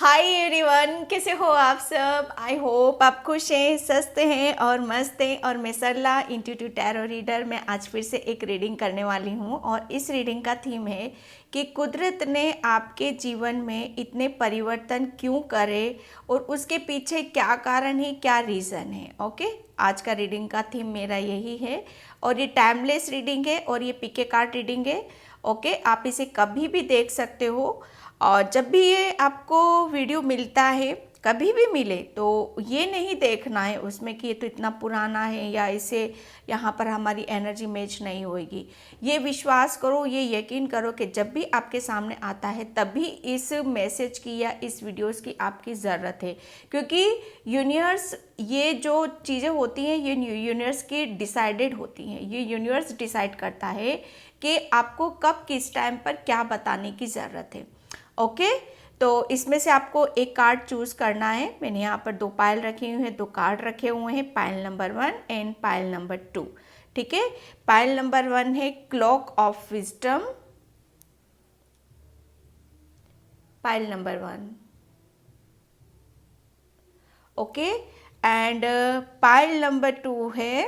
Hi everyone, कैसे हो आप सब। आई होप आप खुश हैं, स्वस्थ हैं और मस्त हैं। और मैं सरला इंट्यूटिव टैरो रीडर में आज फिर से एक रीडिंग करने वाली हूँ। और इस रीडिंग का थीम है कि कुदरत ने आपके जीवन में इतने परिवर्तन क्यों करे और उसके पीछे क्या कारण है, क्या रीज़न है। ओके, आज का रीडिंग का थीम मेरा यही है। और ये टाइमलेस रीडिंग है और ये पीके कार्ड रीडिंग है। ओके, आप इसे कभी भी देख सकते हो। और जब भी ये आपको वीडियो मिलता है, कभी भी मिले, तो ये नहीं देखना है उसमें कि ये तो इतना पुराना है या इसे यहाँ पर हमारी एनर्जी मैच नहीं होगी। ये विश्वास करो, ये यकीन करो कि जब भी आपके सामने आता है तभी इस मैसेज की या इस वीडियोस की आपकी ज़रूरत है। क्योंकि यूनिवर्स, ये जो चीज़ें होती हैं ये यूनिवर्स की डिसाइडेड होती हैं। ये यूनिवर्स डिसाइड करता है कि आपको कब किस टाइम पर क्या बताने की ज़रूरत है। ओके, तो इसमें से आपको एक कार्ड चूज़ करना है। मैंने यहाँ पर दो पायल रखी हुई हैं, दो कार्ड रखे हुए हैं, pile number 1 and pile number 2। ठीक है, पायल नंबर 1 है clock of wisdom, pile number 1। Okay, and pile number 2 है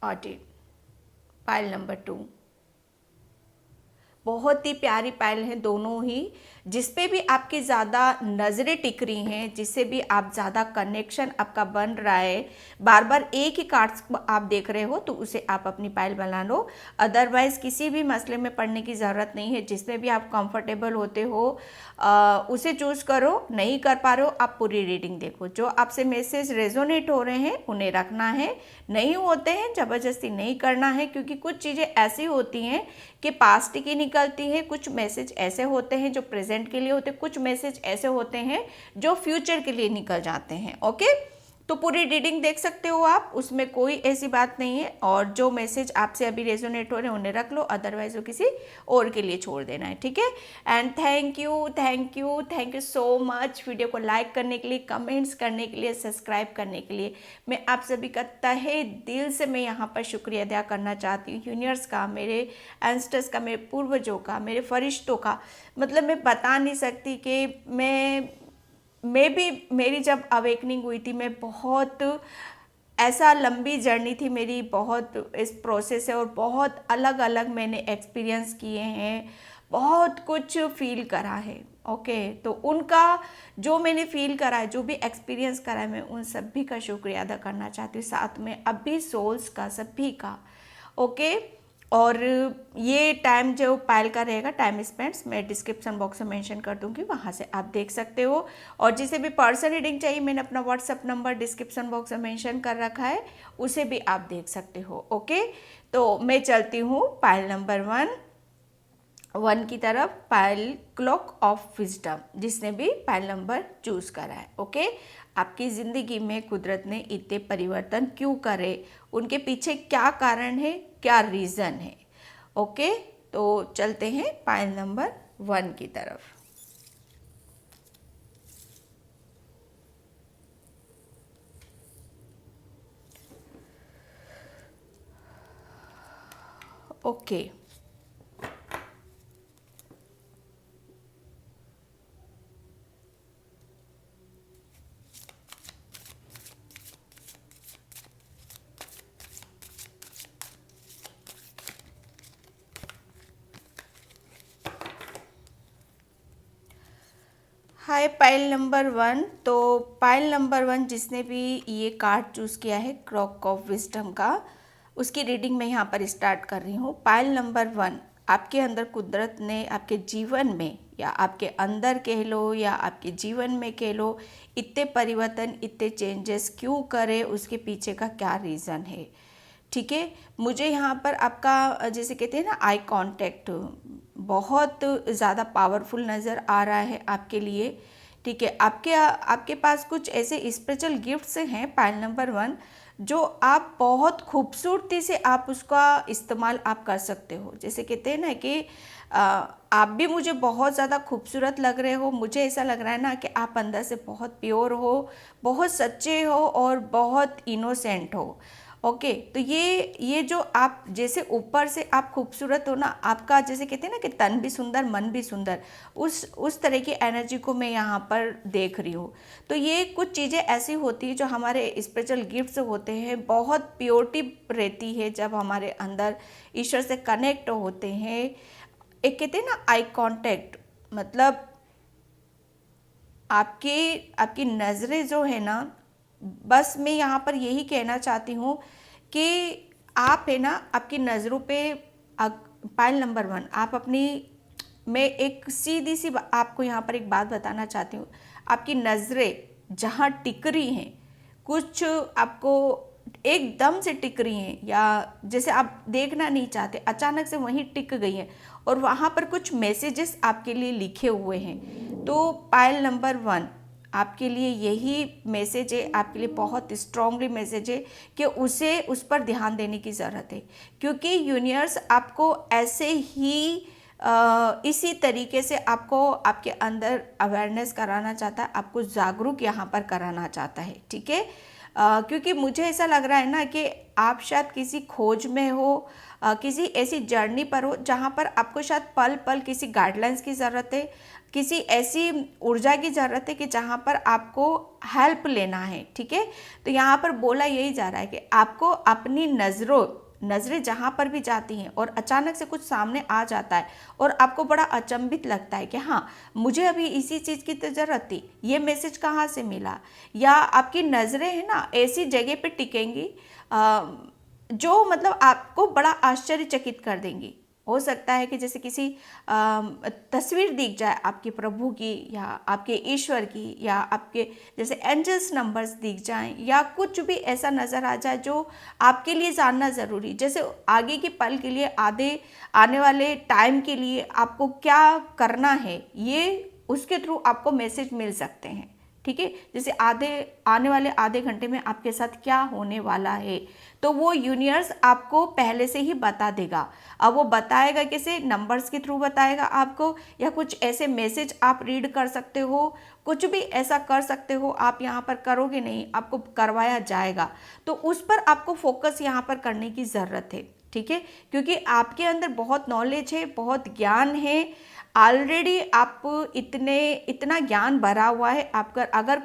ऑडिट, पायल नंबर 2। बहुत ही प्यारी पायल हैं दोनों ही। जिस पे भी आपकी ज़्यादा नज़रें टिक रही हैं, जिससे भी आप ज़्यादा कनेक्शन आपका बन रहा है, बार बार एक ही कार्ड्स आप देख रहे हो तो उसे आप अपनी पायल बना लो। अदरवाइज़ किसी भी मसले में पड़ने की ज़रूरत नहीं है। जिसमें भी आप कंफर्टेबल होते हो उसे चूज़ करो। नहीं कर पा रहे हो, आप पूरी रीडिंग देखो। जो आपसे मैसेज रेजोनेट हो रहे हैं उन्हें रखना है, नहीं होते हैं ज़बरदस्ती नहीं करना है। क्योंकि कुछ चीज़ें ऐसी होती हैं कि पास्ट की निकलती है, कुछ मैसेज ऐसे होते हैं जो प्रेजेंट के लिए होते हैं, कुछ मैसेज ऐसे होते हैं जो फ्यूचर के लिए निकल जाते हैं। ओके, तो पूरी रीडिंग देख सकते हो आप, उसमें कोई ऐसी बात नहीं है। और जो मैसेज आपसे अभी रेजोनेट हो रहे हैं उन्हें रख लो, अदरवाइज वो किसी और के लिए छोड़ देना है। ठीक है, and thank you thank you thank you so much video को लाइक करने के लिए, कमेंट्स करने के लिए, सब्सक्राइब करने के लिए। मैं आप सभी का तहे दिल से मैं यहाँ पर शुक्रिया अदा करना चाहती हूँ। यूनिवर्स का, मेरे एंसेस्टर्स का, मेरे पूर्वजों का, मेरे फरिश्तों का। मतलब मैं बता नहीं सकती कि मैं भी, मेरी जब अवेकनिंग हुई थी, मैं बहुत ऐसा लंबी जर्नी थी मेरी, बहुत इस प्रोसेस है और बहुत अलग अलग मैंने एक्सपीरियंस किए हैं, बहुत कुछ फील करा है। ओके, तो उनका जो मैंने फील करा है, जो भी एक्सपीरियंस करा है, मैं उन सभी का शुक्रिया अदा करना चाहती हूँ, साथ में अभी सोल्स का, सभी का। ओके, और ये टाइम जो पायल का रहेगा, टाइम स्पेंड्स, मैं डिस्क्रिप्शन बॉक्स में मेंशन कर दूंगी, वहाँ से आप देख सकते हो। और जिसे भी पर्सनल रीडिंग चाहिए, मैंने अपना व्हाट्सअप नंबर डिस्क्रिप्शन बॉक्स में मेंशन कर रखा है, उसे भी आप देख सकते हो। ओके, तो मैं चलती हूँ पायल नंबर 1 की तरफ, पायल क्लॉक ऑफ विजडम, जिसने भी पायल नंबर चूज करा है। ओके, आपकी ज़िंदगी में कुदरत ने इतने परिवर्तन क्यों करे, उनके पीछे क्या कारण है, क्या रीज़न है। ओके, तो चलते हैं पायल नंबर 1 की तरफ। ओके, हाय पायल नंबर 1। तो पायल नंबर 1 जिसने भी ये कार्ड चूज़ किया है क्लॉक ऑफ विजडम का, उसकी रीडिंग मैं यहाँ पर स्टार्ट कर रही हूँ। पायल नंबर 1, आपके अंदर कुदरत ने आपके जीवन में, या आपके अंदर कह लो या आपके जीवन में कह लो, इतने परिवर्तन, इतने चेंजेस क्यों करे, उसके पीछे का क्या रीज़न है। ठीक है, मुझे यहाँ पर आपका जैसे कहते हैं ना, आई कांटेक्ट बहुत ज़्यादा पावरफुल नज़र आ रहा है आपके लिए। ठीक है, आपके आपके पास कुछ ऐसे स्पेशल गिफ्ट्स हैं पायल नंबर 1, जो आप बहुत खूबसूरती से आप उसका इस्तेमाल आप कर सकते हो। जैसे कहते हैं ना कि आप भी मुझे बहुत ज़्यादा खूबसूरत लग रहे हो। मुझे ऐसा लग रहा है ना कि आप अंदर से बहुत प्योर हो, बहुत सच्चे हो और बहुत इनोसेंट हो। ओके, तो ये जो आप जैसे ऊपर से आप खूबसूरत हो ना, आपका जैसे कहते हैं ना कि तन भी सुंदर मन भी सुंदर, उस तरह की एनर्जी को मैं यहाँ पर देख रही हूँ। तो ये कुछ चीज़ें ऐसी होती है जो हमारे स्पिरिचुअल गिफ्ट्स होते हैं, बहुत प्योरिटी रहती है जब हमारे अंदर ईश्वर से कनेक्ट होते हैं। एक कहते हैं ना आई कांटेक्ट, मतलब आपकी आपकी नज़रें जो है ना, बस मैं यहाँ पर यही कहना चाहती हूँ कि आप है ना आपकी नज़रों पे पाइल नंबर 1 आप अपनी, मैं एक सीधी सी आपको यहाँ पर एक बात बताना चाहती हूँ। आपकी नज़रें जहाँ टिक रही हैं, कुछ आपको एकदम से टिक रही हैं, या जैसे आप देखना नहीं चाहते अचानक से वहीं टिक गई हैं और वहाँ पर कुछ मैसेजेस आपके लिए लिखे हुए हैं। तो पाइल नंबर 1 आपके लिए यही मैसेज है, आपके लिए बहुत स्ट्रांगली मैसेज है कि उस पर ध्यान देने की ज़रूरत है, क्योंकि यूनिवर्स आपको ऐसे ही इसी तरीके से आपको आपके अंदर अवेयरनेस कराना चाहता है, आपको जागरूक यहाँ पर कराना चाहता है। ठीक है, क्योंकि मुझे ऐसा लग रहा है ना कि आप शायद किसी खोज में हो, किसी ऐसी जर्नी पर हो जहाँ पर आपको शायद पल पल किसी गाइडलाइंस की ज़रूरत है, किसी ऐसी ऊर्जा की ज़रूरत है कि जहाँ पर आपको हेल्प लेना है। ठीक है, तो यहाँ पर बोला यही जा रहा है कि आपको अपनी नज़रें जहाँ पर भी जाती हैं और अचानक से कुछ सामने आ जाता है और आपको बड़ा अचंभित लगता है कि हाँ, मुझे अभी इसी चीज़ की तो ज़रूरत थी, ये मैसेज कहाँ से मिला, या आपकी नज़रें है ना ऐसी जगह पे टिकेंगी जो मतलब आपको बड़ा आश्चर्यचकित कर देंगी। हो सकता है कि जैसे किसी तस्वीर दिख जाए आपके प्रभु की, या आपके ईश्वर की, या आपके जैसे एंजल्स नंबर्स दिख जाएं, या कुछ भी ऐसा नज़र आ जाए जो आपके लिए जानना ज़रूरी, जैसे आगे के पल के लिए, आने वाले टाइम के लिए आपको क्या करना है, ये उसके थ्रू आपको मैसेज मिल सकते हैं। ठीक है, जैसे आने वाले आधे घंटे में आपके साथ क्या होने वाला है, तो वो यूनिवर्स आपको पहले से ही बता देगा। अब वो बताएगा कैसे, नंबर्स के थ्रू बताएगा आपको, या कुछ ऐसे मैसेज आप रीड कर सकते हो, कुछ भी ऐसा कर सकते हो। आप यहाँ पर करोगे नहीं, आपको करवाया जाएगा, तो उस पर आपको फोकस यहाँ पर करने की ज़रूरत है। ठीक है, क्योंकि आपके अंदर बहुत नॉलेज है, बहुत ज्ञान है ऑलरेडी, आप इतना ज्ञान भरा हुआ है। आपका अगर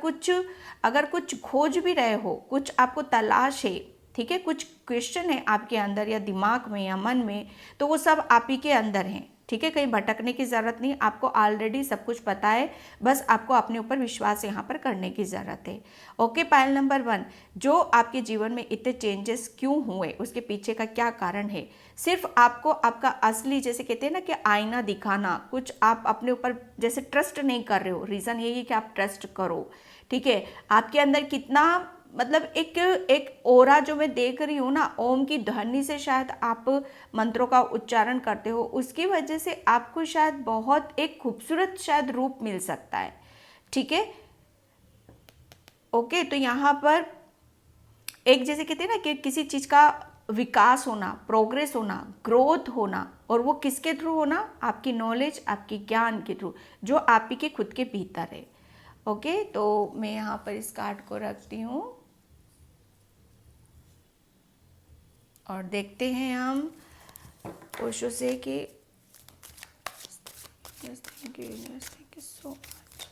कुछ खोज भी रहे हो, कुछ आपको तलाश है, ठीक है, कुछ क्वेश्चन है आपके अंदर या दिमाग में या मन में, तो वो सब आप ही के अंदर हैं। ठीक है, कहीं भटकने की ज़रूरत नहीं, आपको ऑलरेडी सब कुछ पता है, बस आपको अपने ऊपर विश्वास यहाँ पर करने की ज़रूरत है। ओके, पाइल नंबर 1, जो आपके जीवन में इतने चेंजेस क्यों हुए, उसके पीछे का क्या कारण है। सिर्फ आपको आपका असली, जैसे कहते हैं ना कि आईना दिखाना, कुछ आप अपने ऊपर जैसे ट्रस्ट नहीं कर रहे हो, रीज़न यही है कि आप ट्रस्ट करो। ठीक है, आपके अंदर कितना मतलब एक ओरा जो मैं देख रही हूँ ना, ओम की ध्वनि से शायद आप मंत्रों का उच्चारण करते हो, उसकी वजह से आपको शायद बहुत एक खूबसूरत शायद रूप मिल सकता है। ठीक है, ओके, तो यहाँ पर एक जैसे कहते हैं ना कि किसी चीज़ का विकास होना, प्रोग्रेस होना, ग्रोथ होना, और वो किसके थ्रू होना, आपकी नॉलेज, आपकी ज्ञान के थ्रू, जो आप ही के खुद के भीतर है। ओके, तो मैं यहाँ पर इस कार्ड को रखती हूँ और देखते हैं हम ओशो से कि थैंक यू सो मच।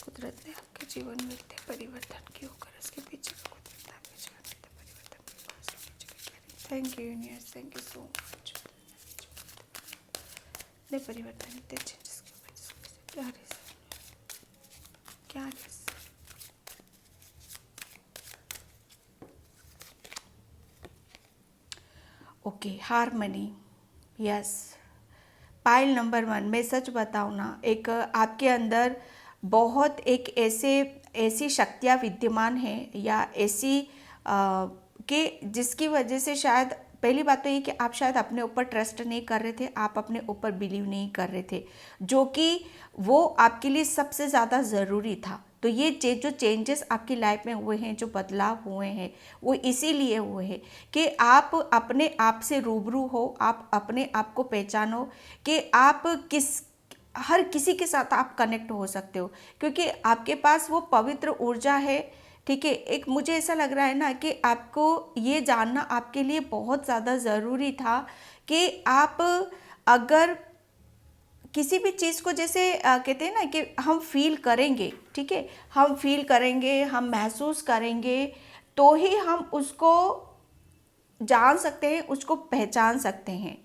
कुदरत ने आपके जीवन में इतने परिवर्तन क्यों कर, इसके पीछे का कुदरत आपके जीवन में इतने परिवर्तन क्यों कर, इसके पीछे का thank you universe, thank you so much. इतने परिवर्तन, इतने चेंजेस की वजह से क्या रीज़न, क्या reason. Okay, harmony, yes. Pile number 1, मैं सच बताऊँ ना, एक आपके अंदर बहुत एक ऐसी शक्तियाँ विद्यमान हैं, या ऐसी कि जिसकी वजह से शायद पहली बात तो ये कि आप शायद अपने ऊपर ट्रस्ट नहीं कर रहे थे, आप अपने ऊपर बिलीव नहीं कर रहे थे, जो कि वो आपके लिए सबसे ज़्यादा ज़रूरी था। तो ये जो चेंजेस आपकी लाइफ में हुए हैं, जो बदलाव हुए हैं, वो इसीलिए हुए हैं कि आप अपने आप से रूबरू हो, आप अपने आप को पहचानो कि आप हर किसी के साथ आप कनेक्ट हो सकते हो, क्योंकि आपके पास वो पवित्र ऊर्जा है। ठीक है, एक मुझे ऐसा लग रहा है ना कि आपको ये जानना आपके लिए बहुत ज़्यादा ज़रूरी था कि आप अगर किसी भी चीज़ को जैसे कहते हैं ना कि हम फील करेंगे, ठीक है, हम फील करेंगे, हम महसूस करेंगे, तो ही हम उसको जान सकते हैं, उसको पहचान सकते हैं।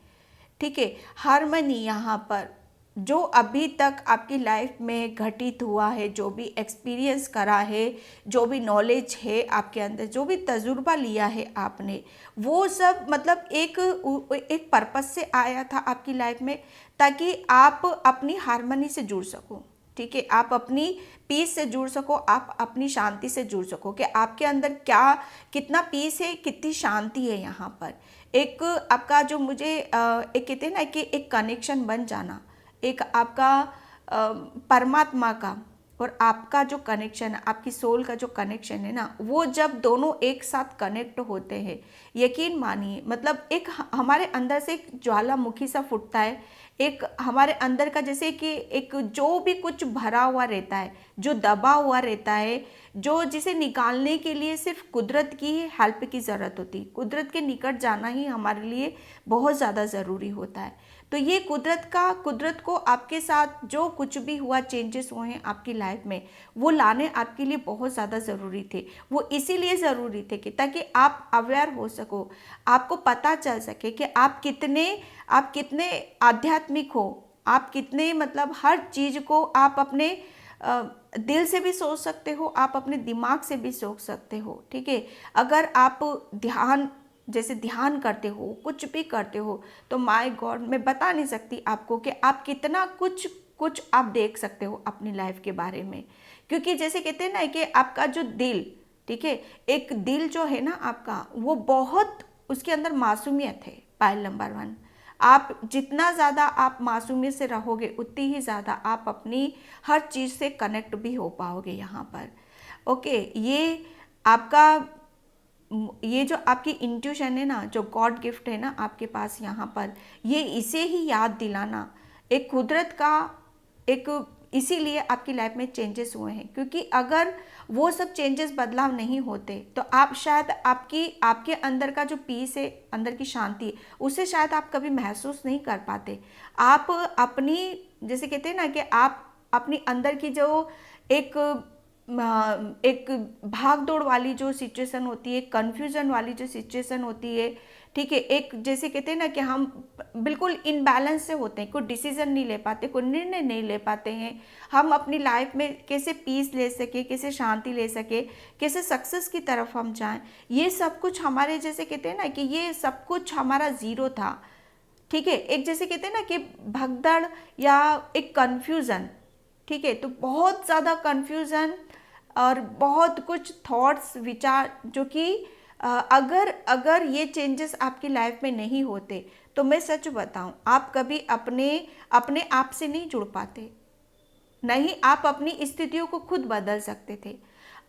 ठीक है, हारमनी यहाँ पर जो अभी तक आपकी लाइफ में घटित हुआ है, जो भी एक्सपीरियंस करा है, जो भी नॉलेज है आपके अंदर, जो भी तजुर्बा लिया है आपने, वो सब मतलब एक पर्पस से आया था आपकी लाइफ में, ताकि आप अपनी हारमनी से जुड़ सको। ठीक है, आप अपनी पीस से जुड़ सको, आप अपनी शांति से जुड़ सको कि आपके अंदर क्या कितना पीस है, कितनी शांति है। यहाँ पर एक आपका जो मुझे एक कहते हैं ना कि एक कनेक्शन बन जाना, एक आपका परमात्मा का और आपका जो कनेक्शन है, आपकी सोल का जो कनेक्शन है ना, वो जब दोनों एक साथ कनेक्ट होते हैं, यकीन मानिए मतलब एक हमारे अंदर से एक ज्वालामुखी सा फूटता है, एक हमारे अंदर का जैसे कि एक जो भी कुछ भरा हुआ रहता है, जो दबा हुआ रहता है, जो जिसे निकालने के लिए सिर्फ कुदरत की हेल्प की ज़रूरत होती है। कुदरत के निकट जाना ही हमारे लिए बहुत ज़्यादा ज़रूरी होता है। तो ये कुदरत को आपके साथ जो कुछ भी हुआ, चेंजेस हुए हैं आपकी लाइफ में, वो लाने आपके लिए बहुत ज़्यादा ज़रूरी थे। वो इसीलिए ज़रूरी थे कि ताकि आप अवेयर हो सको, आपको पता चल सके कि आप कितने आध्यात्मिक हो, आप कितने मतलब हर चीज़ को आप अपने दिल से भी सोच सकते हो, आप अपने दिमाग से भी सोच सकते हो। ठीक है, अगर आप ध्यान करते हो, कुछ भी करते हो, तो माय गॉड मैं बता नहीं सकती आपको कि आप कितना कुछ कुछ आप देख सकते हो अपनी लाइफ के बारे में। क्योंकि जैसे कहते हैं ना कि आपका जो दिल, ठीक है, एक दिल जो है ना आपका, वो बहुत उसके अंदर मासूमियत है। पायल नंबर 1, आप जितना ज़्यादा आप मासूमियत से रहोगे, उतनी ही ज़्यादा आप अपनी हर चीज़ से कनेक्ट भी हो पाओगे यहाँ पर। ओके, ये जो आपकी इंट्यूशन है ना, जो गॉड गिफ्ट है ना आपके पास यहाँ पर, ये इसे ही याद दिलाना एक कुदरत का एक, इसीलिए आपकी लाइफ में चेंजेस हुए हैं। क्योंकि अगर वो सब चेंजेस बदलाव नहीं होते तो आप शायद आपके अंदर का जो पीस है, अंदर की शांति, उसे शायद आप कभी महसूस नहीं कर पाते। आप अपनी जैसे कहते हैं ना कि आप अपनी अंदर की जो एक एक भाग दौड़ वाली जो सिचुएशन होती है, कंफ्यूजन वाली जो सिचुएशन होती है, ठीक है, एक जैसे कहते हैं ना कि हम बिल्कुल इनबैलेंस से होते हैं, कोई डिसीजन नहीं ले पाते, कोई निर्णय नहीं ले पाते हैं, हम अपनी लाइफ में कैसे पीस ले सके, कैसे शांति ले सके, कैसे सक्सेस की तरफ हम जाएं, ये सब कुछ हमारे जैसे कहते हैं ना कि ये सब कुछ हमारा ज़ीरो था। ठीक है, एक जैसे कहते हैं ना कि भगदड़ या एक कन्फ्यूज़न, ठीक है, तो बहुत ज़्यादा कन्फ्यूज़न और बहुत कुछ थॉट्स, विचार जो कि अगर अगर ये चेंजेस आपकी लाइफ में नहीं होते तो मैं सच बताऊं, आप कभी अपने अपने आप से नहीं जुड़ पाते, नहीं आप अपनी स्थितियों को खुद बदल सकते थे।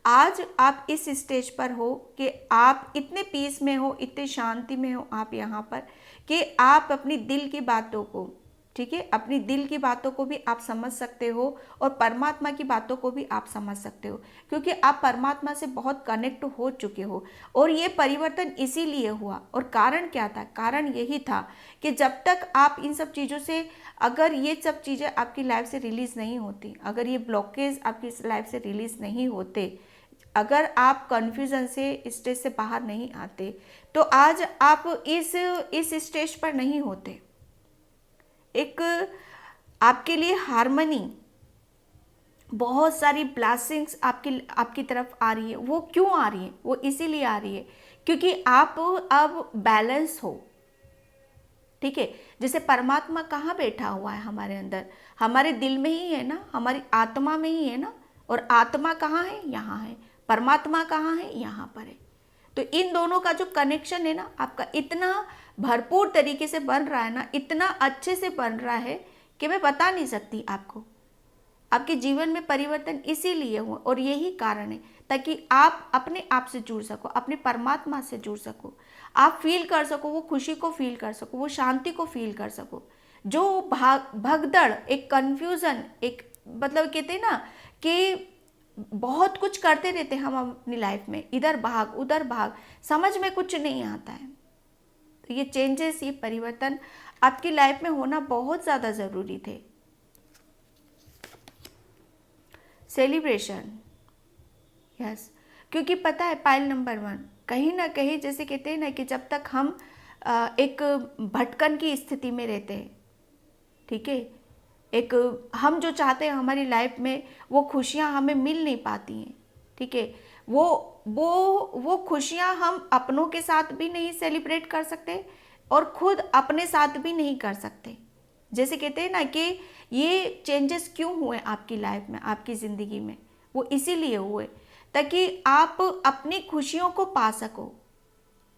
आज आप इस स्टेज पर हो कि आप इतने पीस में हो, इतने शांति में हो आप यहाँ पर, कि आप अपनी दिल की बातों को, ठीक है, अपनी दिल की बातों को भी आप समझ सकते हो और परमात्मा की बातों को भी आप समझ सकते हो, क्योंकि आप परमात्मा से बहुत कनेक्ट हो चुके हो। और ये परिवर्तन इसीलिए हुआ, और कारण क्या था? कारण यही था कि जब तक आप इन सब चीज़ों से, अगर ये सब चीज़ें आपकी लाइफ से रिलीज़ नहीं होती, अगर ये ब्लॉकेज आपकी लाइफ से रिलीज़ नहीं होते, अगर आप कन्फ्यूज़न से स्टेज से बाहर नहीं आते, तो आज आप इस स्टेज पर नहीं होते। एक आपके लिए हारमनी, बहुत सारी ब्लेसिंग्स आपकी तरफ आ रही है। वो क्यों आ रही है? वो इसीलिए आ रही है क्योंकि आप अब बैलेंस हो। ठीक है, जैसे परमात्मा कहाँ बैठा हुआ है हमारे अंदर? हमारे दिल में ही है ना, हमारी आत्मा में ही है ना। और आत्मा कहाँ है? यहाँ है। परमात्मा कहाँ है? यहाँ पर है। तो इन दोनों का जो कनेक्शन है ना आपका, इतना भरपूर तरीके से बन रहा है ना, इतना अच्छे से बन रहा है कि मैं बता नहीं सकती आपको। आपके जीवन में परिवर्तन इसीलिए हुआ और यही कारण है, ताकि आप अपने आप से जुड़ सको, अपने परमात्मा से जुड़ सको, आप फील कर सको, वो खुशी को फील कर सको, वो शांति को फील कर सको। जो भगदड़, एक कंफ्यूजन, एक मतलब कहते हैं ना कि बहुत कुछ करते रहते हैं हम अपनी लाइफ में, इधर भाग उधर भाग, समझ में कुछ नहीं आता है। तो ये चेंजेस, ये परिवर्तन आपकी लाइफ में होना बहुत ज़्यादा ज़रूरी थे। सेलिब्रेशन, यस, क्योंकि पता है पाइल नंबर 1 कहीं ना कहीं जैसे कहते हैं ना कि जब तक हम एक भटकन की स्थिति में रहते हैं, ठीक है, एक हम जो चाहते हैं हमारी लाइफ में वो खुशियाँ हमें मिल नहीं पाती हैं, ठीक है, वो खुशियाँ हम अपनों के साथ भी नहीं सेलिब्रेट कर सकते और खुद अपने साथ भी नहीं कर सकते। जैसे कहते हैं ना कि ये चेंजेस क्यों हुए आपकी लाइफ में, आपकी ज़िंदगी में, वो इसीलिए हुए ताकि आप अपनी खुशियों को पा सको,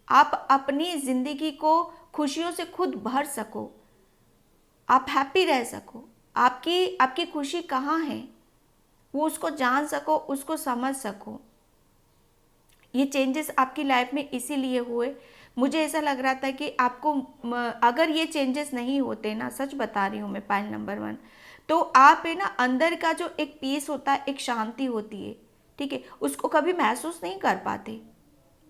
आप अपनी ज़िंदगी को खुशियों से खुद भर सको, आप हैप्पी रह सको। आपकी आपकी खुशी कहाँ है वो उसको जान सको, उसको समझ सको। ये चेंजेस आपकी लाइफ में इसीलिए हुए। मुझे ऐसा लग रहा था कि आपको अगर ये चेंजेस नहीं होते ना, सच बता रही हूँ मैं, पाइल नंबर 1, तो आप है ना अंदर का जो एक पीस होता है, एक शांति होती है, ठीक है, उसको कभी महसूस नहीं कर पाते।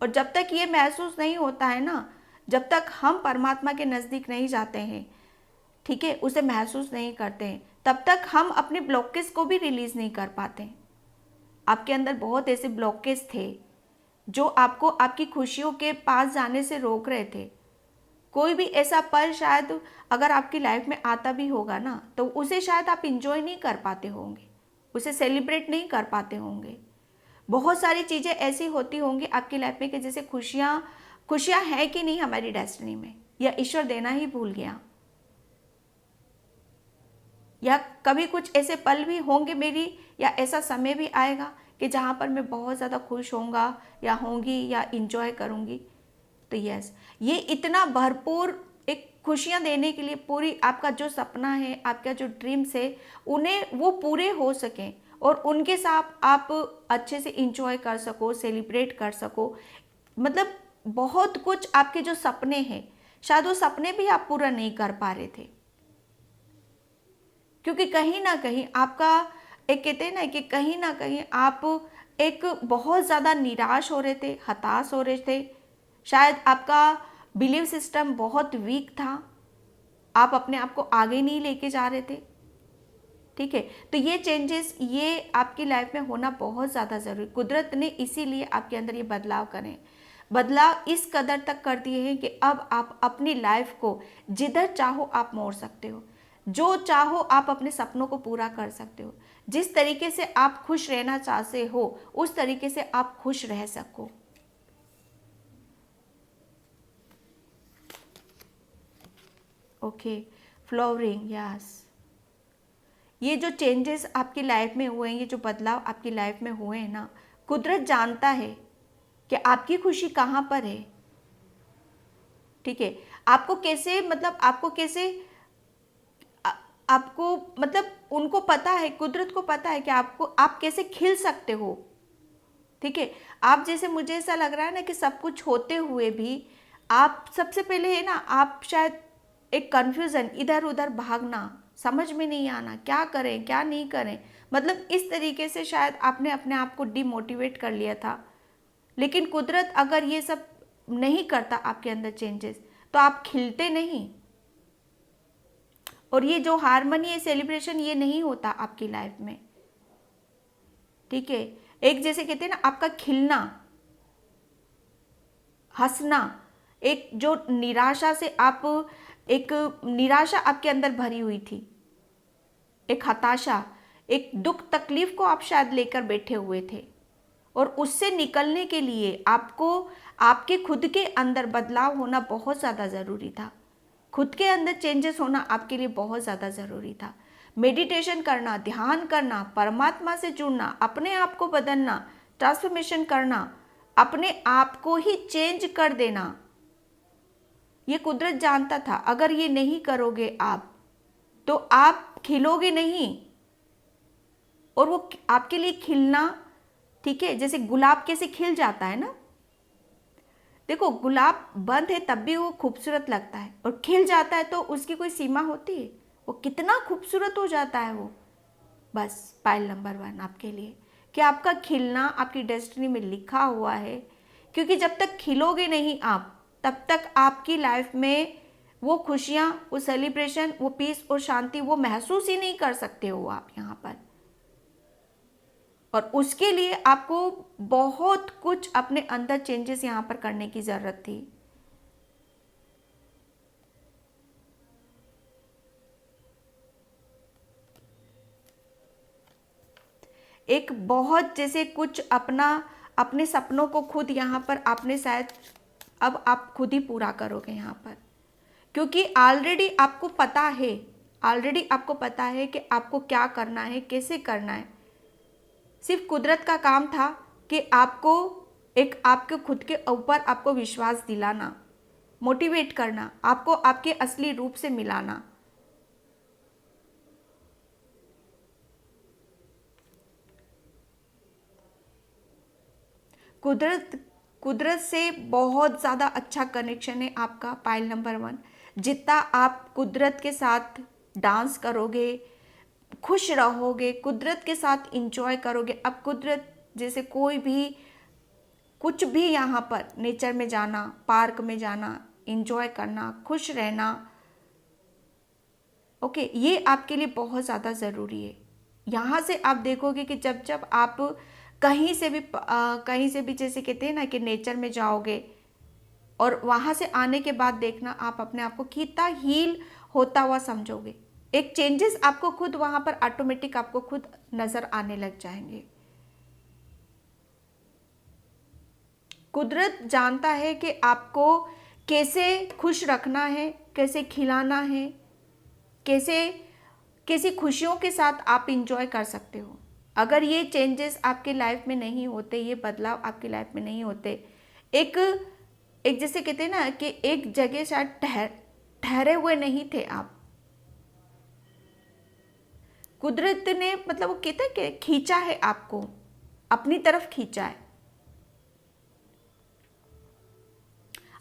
और जब तक ये महसूस नहीं होता है ना, जब तक हम परमात्मा के नज़दीक नहीं जाते हैं, ठीक है, उसे महसूस नहीं करते हैं, तब तक हम अपने ब्लॉकेज को भी रिलीज़ नहीं कर पाते। आपके अंदर बहुत ऐसे ब्लॉकेज थे जो आपको आपकी खुशियों के पास जाने से रोक रहे थे। कोई भी ऐसा पल शायद अगर आपकी लाइफ में आता भी होगा ना, तो उसे शायद आप इंजॉय नहीं कर पाते होंगे, उसे सेलिब्रेट नहीं कर पाते होंगे। बहुत सारी चीज़ें ऐसी होती होंगी आपकी लाइफ में कि जैसे खुशियाँ हैं कि नहीं हमारी डेस्टिनी में, या ईश्वर देना ही भूल गया, या कभी कुछ ऐसे पल भी होंगे मेरी, या ऐसा समय भी आएगा कि जहाँ पर मैं बहुत ज़्यादा खुश होऊंगा या होंगी या इंजॉय करूँगी। तो यस, ये इतना भरपूर एक खुशियाँ देने के लिए पूरी आपका जो सपना है, आपका जो ड्रीम्स है, उन्हें वो पूरे हो सकें और उनके साथ आप अच्छे से इंजॉय कर सको, सेलिब्रेट कर सको। मतलब बहुत कुछ आपके जो सपने हैं, शायद वो सपने भी आप पूरा नहीं कर पा रहे थे, क्योंकि कहीं ना कहीं आपका एक कहते हैं ना कि कहीं ना कहीं आप एक बहुत ज़्यादा निराश हो रहे थे, हताश हो रहे थे। शायद आपका बिलीव सिस्टम बहुत वीक था, आप अपने आप को आगे नहीं लेके जा रहे थे, ठीक है। तो ये चेंजेस, ये आपकी लाइफ में होना बहुत ज़्यादा ज़रूरी। कुदरत ने इसीलिए आपके अंदर ये बदलाव इस कदर तक कर दिए हैं कि अब आप अपनी लाइफ को जिधर चाहो आप मोड़ सकते हो, जो चाहो आप अपने सपनों को पूरा कर सकते हो, जिस तरीके से आप खुश रहना चाहते हो उस तरीके से आप खुश रह सको। ओके, फ्लावरिंग, यस, ये जो चेंजेस आपकी लाइफ में हुए हैं, ये जो बदलाव आपकी लाइफ में हुए हैं ना, कुदरत जानता है कि आपकी खुशी कहाँ पर है, ठीक है। आपको कैसे मतलब आपको मतलब उनको पता है, कुदरत को पता है कि आप कैसे खिल सकते हो, ठीक है। आप जैसे मुझे ऐसा लग रहा है ना कि सब कुछ होते हुए भी आप सबसे पहले है ना, आप शायद एक कन्फ्यूज़न, इधर उधर भागना, समझ में नहीं आना क्या करें क्या नहीं करें, मतलब इस तरीके से शायद आपने अपने आप को डिमोटिवेट कर लिया था। लेकिन कुदरत अगर ये सब नहीं करता आपके अंदर चेंजेस, तो आप खिलते नहीं, और ये जो हारमोनी, ये सेलिब्रेशन, ये नहीं होता आपकी लाइफ में, ठीक है। एक जैसे कहते हैं ना, आपका खिलना, हंसना, एक जो निराशा से आप, एक निराशा आपके अंदर भरी हुई थी, एक हताशा, एक दुख तकलीफ को आप शायद लेकर बैठे हुए थे, और उससे निकलने के लिए आपको आपके खुद के अंदर बदलाव होना बहुत ज़्यादा ज़रूरी था। खुद के अंदर चेंजेस होना आपके लिए बहुत ज़्यादा ज़रूरी था। मेडिटेशन करना, ध्यान करना, परमात्मा से जुड़ना, अपने आप को बदलना, ट्रांसफॉर्मेशन करना, अपने आप को ही चेंज कर देना, ये कुदरत जानता था अगर ये नहीं करोगे आप तो आप खिलोगे नहीं। और वो आपके लिए खिलना, ठीक है, जैसे गुलाब कैसे खिल जाता है ना, देखो गुलाब बंद है तब भी वो खूबसूरत लगता है, और खिल जाता है तो उसकी कोई सीमा होती है, वो कितना खूबसूरत हो जाता है वो। बस पायल नंबर 1 आपके लिए कि आपका खिलना आपकी डेस्टिनी में लिखा हुआ है, क्योंकि जब तक खिलोगे नहीं आप, तब तक आपकी लाइफ में वो खुशियाँ, वो सेलिब्रेशन, वो पीस और शांति वो महसूस ही नहीं कर सकते हो आप यहाँ पर। और उसके लिए आपको बहुत कुछ अपने अंदर चेंजेस यहाँ पर करने की ज़रूरत थी। एक बहुत जैसे कुछ अपना, अपने सपनों को खुद यहाँ पर आपने शायद अब आप खुद ही पूरा करोगे यहाँ पर, क्योंकि ऑलरेडी आपको पता है कि आपको क्या करना है, कैसे करना है। सिर्फ कुदरत का काम था कि आपको एक आपके खुद के ऊपर आपको विश्वास दिलाना, मोटिवेट करना, आपको आपके असली रूप से मिलाना। कुदरत कुदरत से बहुत ज़्यादा अच्छा कनेक्शन है आपका पायल नंबर 1। जितना आप कुदरत के साथ डांस करोगे, खुश रहोगे, कुदरत के साथ इंजॉय करोगे। अब कुदरत जैसे कोई भी कुछ भी यहाँ पर नेचर में जाना, पार्क में जाना, इंजॉय करना, खुश रहना, ओके, ये आपके लिए बहुत ज़्यादा ज़रूरी है। यहाँ से आप देखोगे कि जब जब आप कहीं से भी जैसे कहते हैं ना कि नेचर में जाओगे, और वहाँ से आने के बाद देखना आप अपने आप को कितना हील होता हुआ समझोगे। एक चेंजेस आपको खुद वहाँ पर ऑटोमेटिक आपको खुद नज़र आने लग जाएंगे। कुदरत जानता है कि आपको कैसे खुश रखना है, कैसे खिलाना है, कैसे कैसी खुशियों के साथ आप इंजॉय कर सकते हो। अगर ये चेंजेस आपके लाइफ में नहीं होते, ये बदलाव आपकी लाइफ में नहीं होते, एक एक जैसे कहते हैं ना कि एक जगह शायद ठहरे हुए नहीं थे आप। कुदरत ने मतलब वो कहते हैं कि खींचा है आपको, अपनी तरफ खींचा है।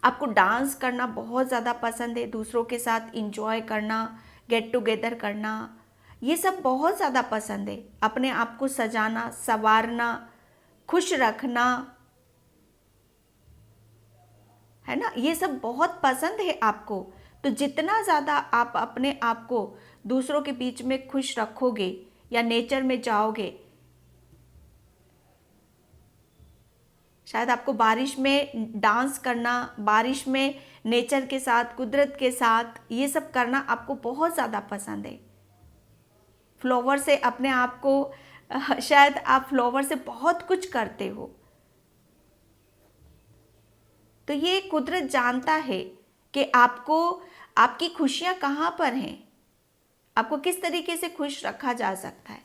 आपको डांस करना बहुत ज़्यादा पसंद है, दूसरों के साथ इंजॉय करना, गेट टुगेदर करना, ये सब बहुत ज़्यादा पसंद है। अपने आप को सजाना, संवारना, खुश रखना, है ना, ये सब बहुत पसंद है आपको। तो जितना ज़्यादा आप अपने आप को दूसरों के बीच में खुश रखोगे या नेचर में जाओगे, शायद आपको बारिश में डांस करना, बारिश में नेचर के साथ, कुदरत के साथ ये सब करना आपको बहुत ज़्यादा पसंद है। फ्लावर से अपने आप को शायद आप फ्लावर से बहुत कुछ करते हो। तो ये कुदरत जानता है कि आपको, आपकी खुशियाँ कहाँ पर हैं, आपको किस तरीके से खुश रखा जा सकता है।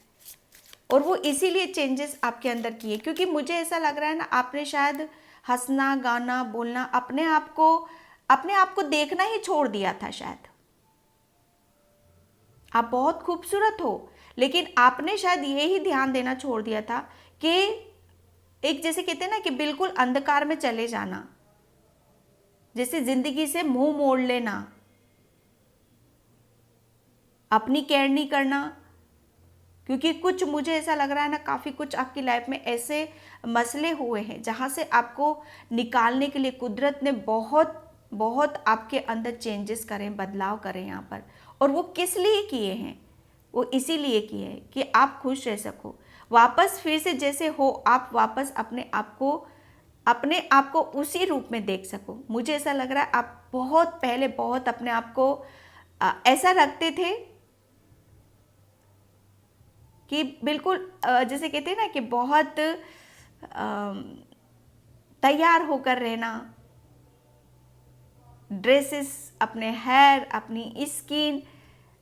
और वो इसीलिए चेंजेस आपके अंदर किए, क्योंकि मुझे ऐसा लग रहा है ना, आपने शायद हंसना, गाना, बोलना, अपने आप को देखना ही छोड़ दिया था शायद। आप बहुत खूबसूरत हो, लेकिन आपने शायद ये ही ध्यान देना छोड़ दिया था कि एक जैसे कहते हैं ना कि बिल्कुल अंधकार में चले जाना, जैसे जिंदगी से मुंह मोड़ लेना, अपनी केयर नहीं करना। क्योंकि कुछ मुझे ऐसा लग रहा है ना, काफ़ी कुछ आपकी लाइफ में ऐसे मसले हुए हैं जहाँ से आपको निकालने के लिए कुदरत ने बहुत बहुत आपके अंदर चेंजेस करें, बदलाव करें यहाँ पर। और वो किस लिए किए हैं? वो इसीलिए किए हैं कि आप खुश रह सको, वापस फिर से जैसे हो आप वापस अपने आप को उसी रूप में देख सको। मुझे ऐसा लग रहा है आप बहुत पहले बहुत अपने आप को ऐसा रखते थे कि बिल्कुल जैसे कहते हैं ना कि बहुत तैयार होकर रहना, ड्रेसेस, अपने हेयर, अपनी स्किन,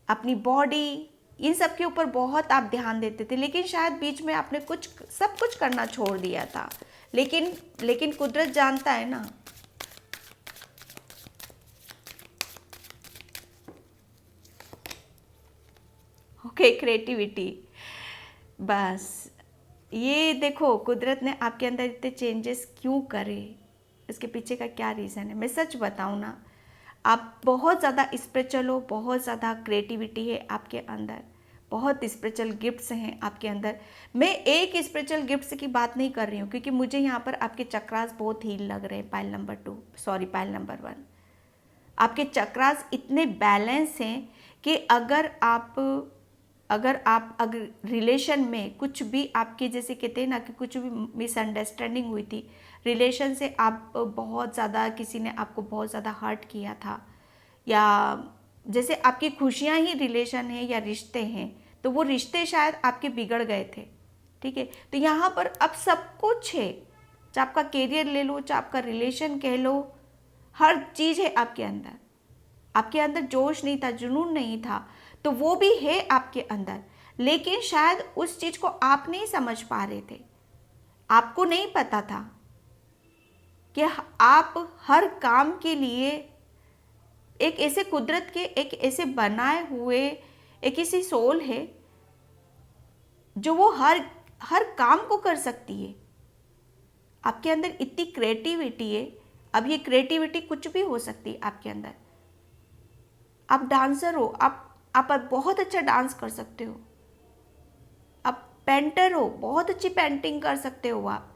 अपनी बॉडी, इन सब के ऊपर बहुत आप ध्यान देते थे। लेकिन शायद बीच में आपने सब कुछ करना छोड़ दिया था। लेकिन कुदरत जानता है ना, ओके, क्रिएटिविटी। बस ये देखो कुदरत ने आपके अंदर इतने चेंजेस क्यों करे, इसके पीछे का क्या रीज़न है? मैं सच बताऊँ ना, आप बहुत ज़्यादा स्पिरिचुअल हो, बहुत ज़्यादा क्रिएटिविटी है आपके अंदर, बहुत स्पिरिचुअल गिफ्ट्स हैं आपके अंदर। मैं एक स्पिरिचुअल गिफ्ट्स की बात नहीं कर रही हूँ, क्योंकि मुझे यहाँ पर आपके चक्रास बहुत हील लग रहे हैं। Pile number 2, sorry pile number 1, आपके चक्रास इतने बैलेंस हैं कि अगर रिलेशन में कुछ भी आपके, जैसे कहते हैं ना कि कुछ भी मिसअंडरस्टैंडिंग हुई थी रिलेशन से, आप बहुत ज़्यादा, किसी ने आपको बहुत ज़्यादा हर्ट किया था, या जैसे आपकी खुशियाँ ही रिलेशन है या रिश्ते हैं, तो वो रिश्ते शायद आपके बिगड़ गए थे। ठीक है, तो यहाँ पर अब सब कुछ है, चाहे आपका कैरियर ले लो, चाहे आपका रिलेशन कह लो, हर चीज़ है आपके अंदर। आपके अंदर जोश नहीं था, जुनून नहीं था, तो वो भी है आपके अंदर, लेकिन शायद उस चीज़ को आप नहीं समझ पा रहे थे। आपको नहीं पता था कि आप हर काम के लिए एक ऐसे कुदरत के, एक ऐसे बनाए हुए एक ऐसी सोल है जो वो हर काम को कर सकती है। आपके अंदर इतनी क्रिएटिविटी है। अब ये क्रिएटिविटी कुछ भी हो सकती है आपके अंदर। आप डांसर हो, आप बहुत अच्छा डांस कर सकते हो। आप पेंटर हो, बहुत अच्छी पेंटिंग कर सकते हो आप।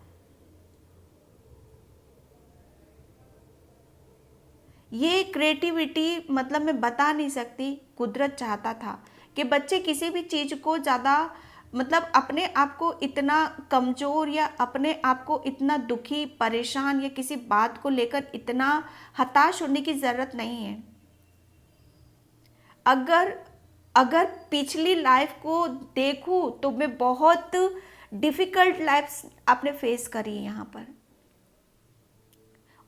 ये क्रिएटिविटी मतलब मैं बता नहीं सकती। कुदरत चाहता था कि बच्चे किसी भी चीज़ को ज़्यादा, मतलब अपने आप को इतना कमज़ोर या अपने आप को इतना दुखी, परेशान या किसी बात को लेकर इतना हताश होने की ज़रूरत नहीं है। अगर पिछली लाइफ को देखूं तो मैं बहुत डिफ़िकल्ट लाइफ आपने फेस करी है यहाँ पर,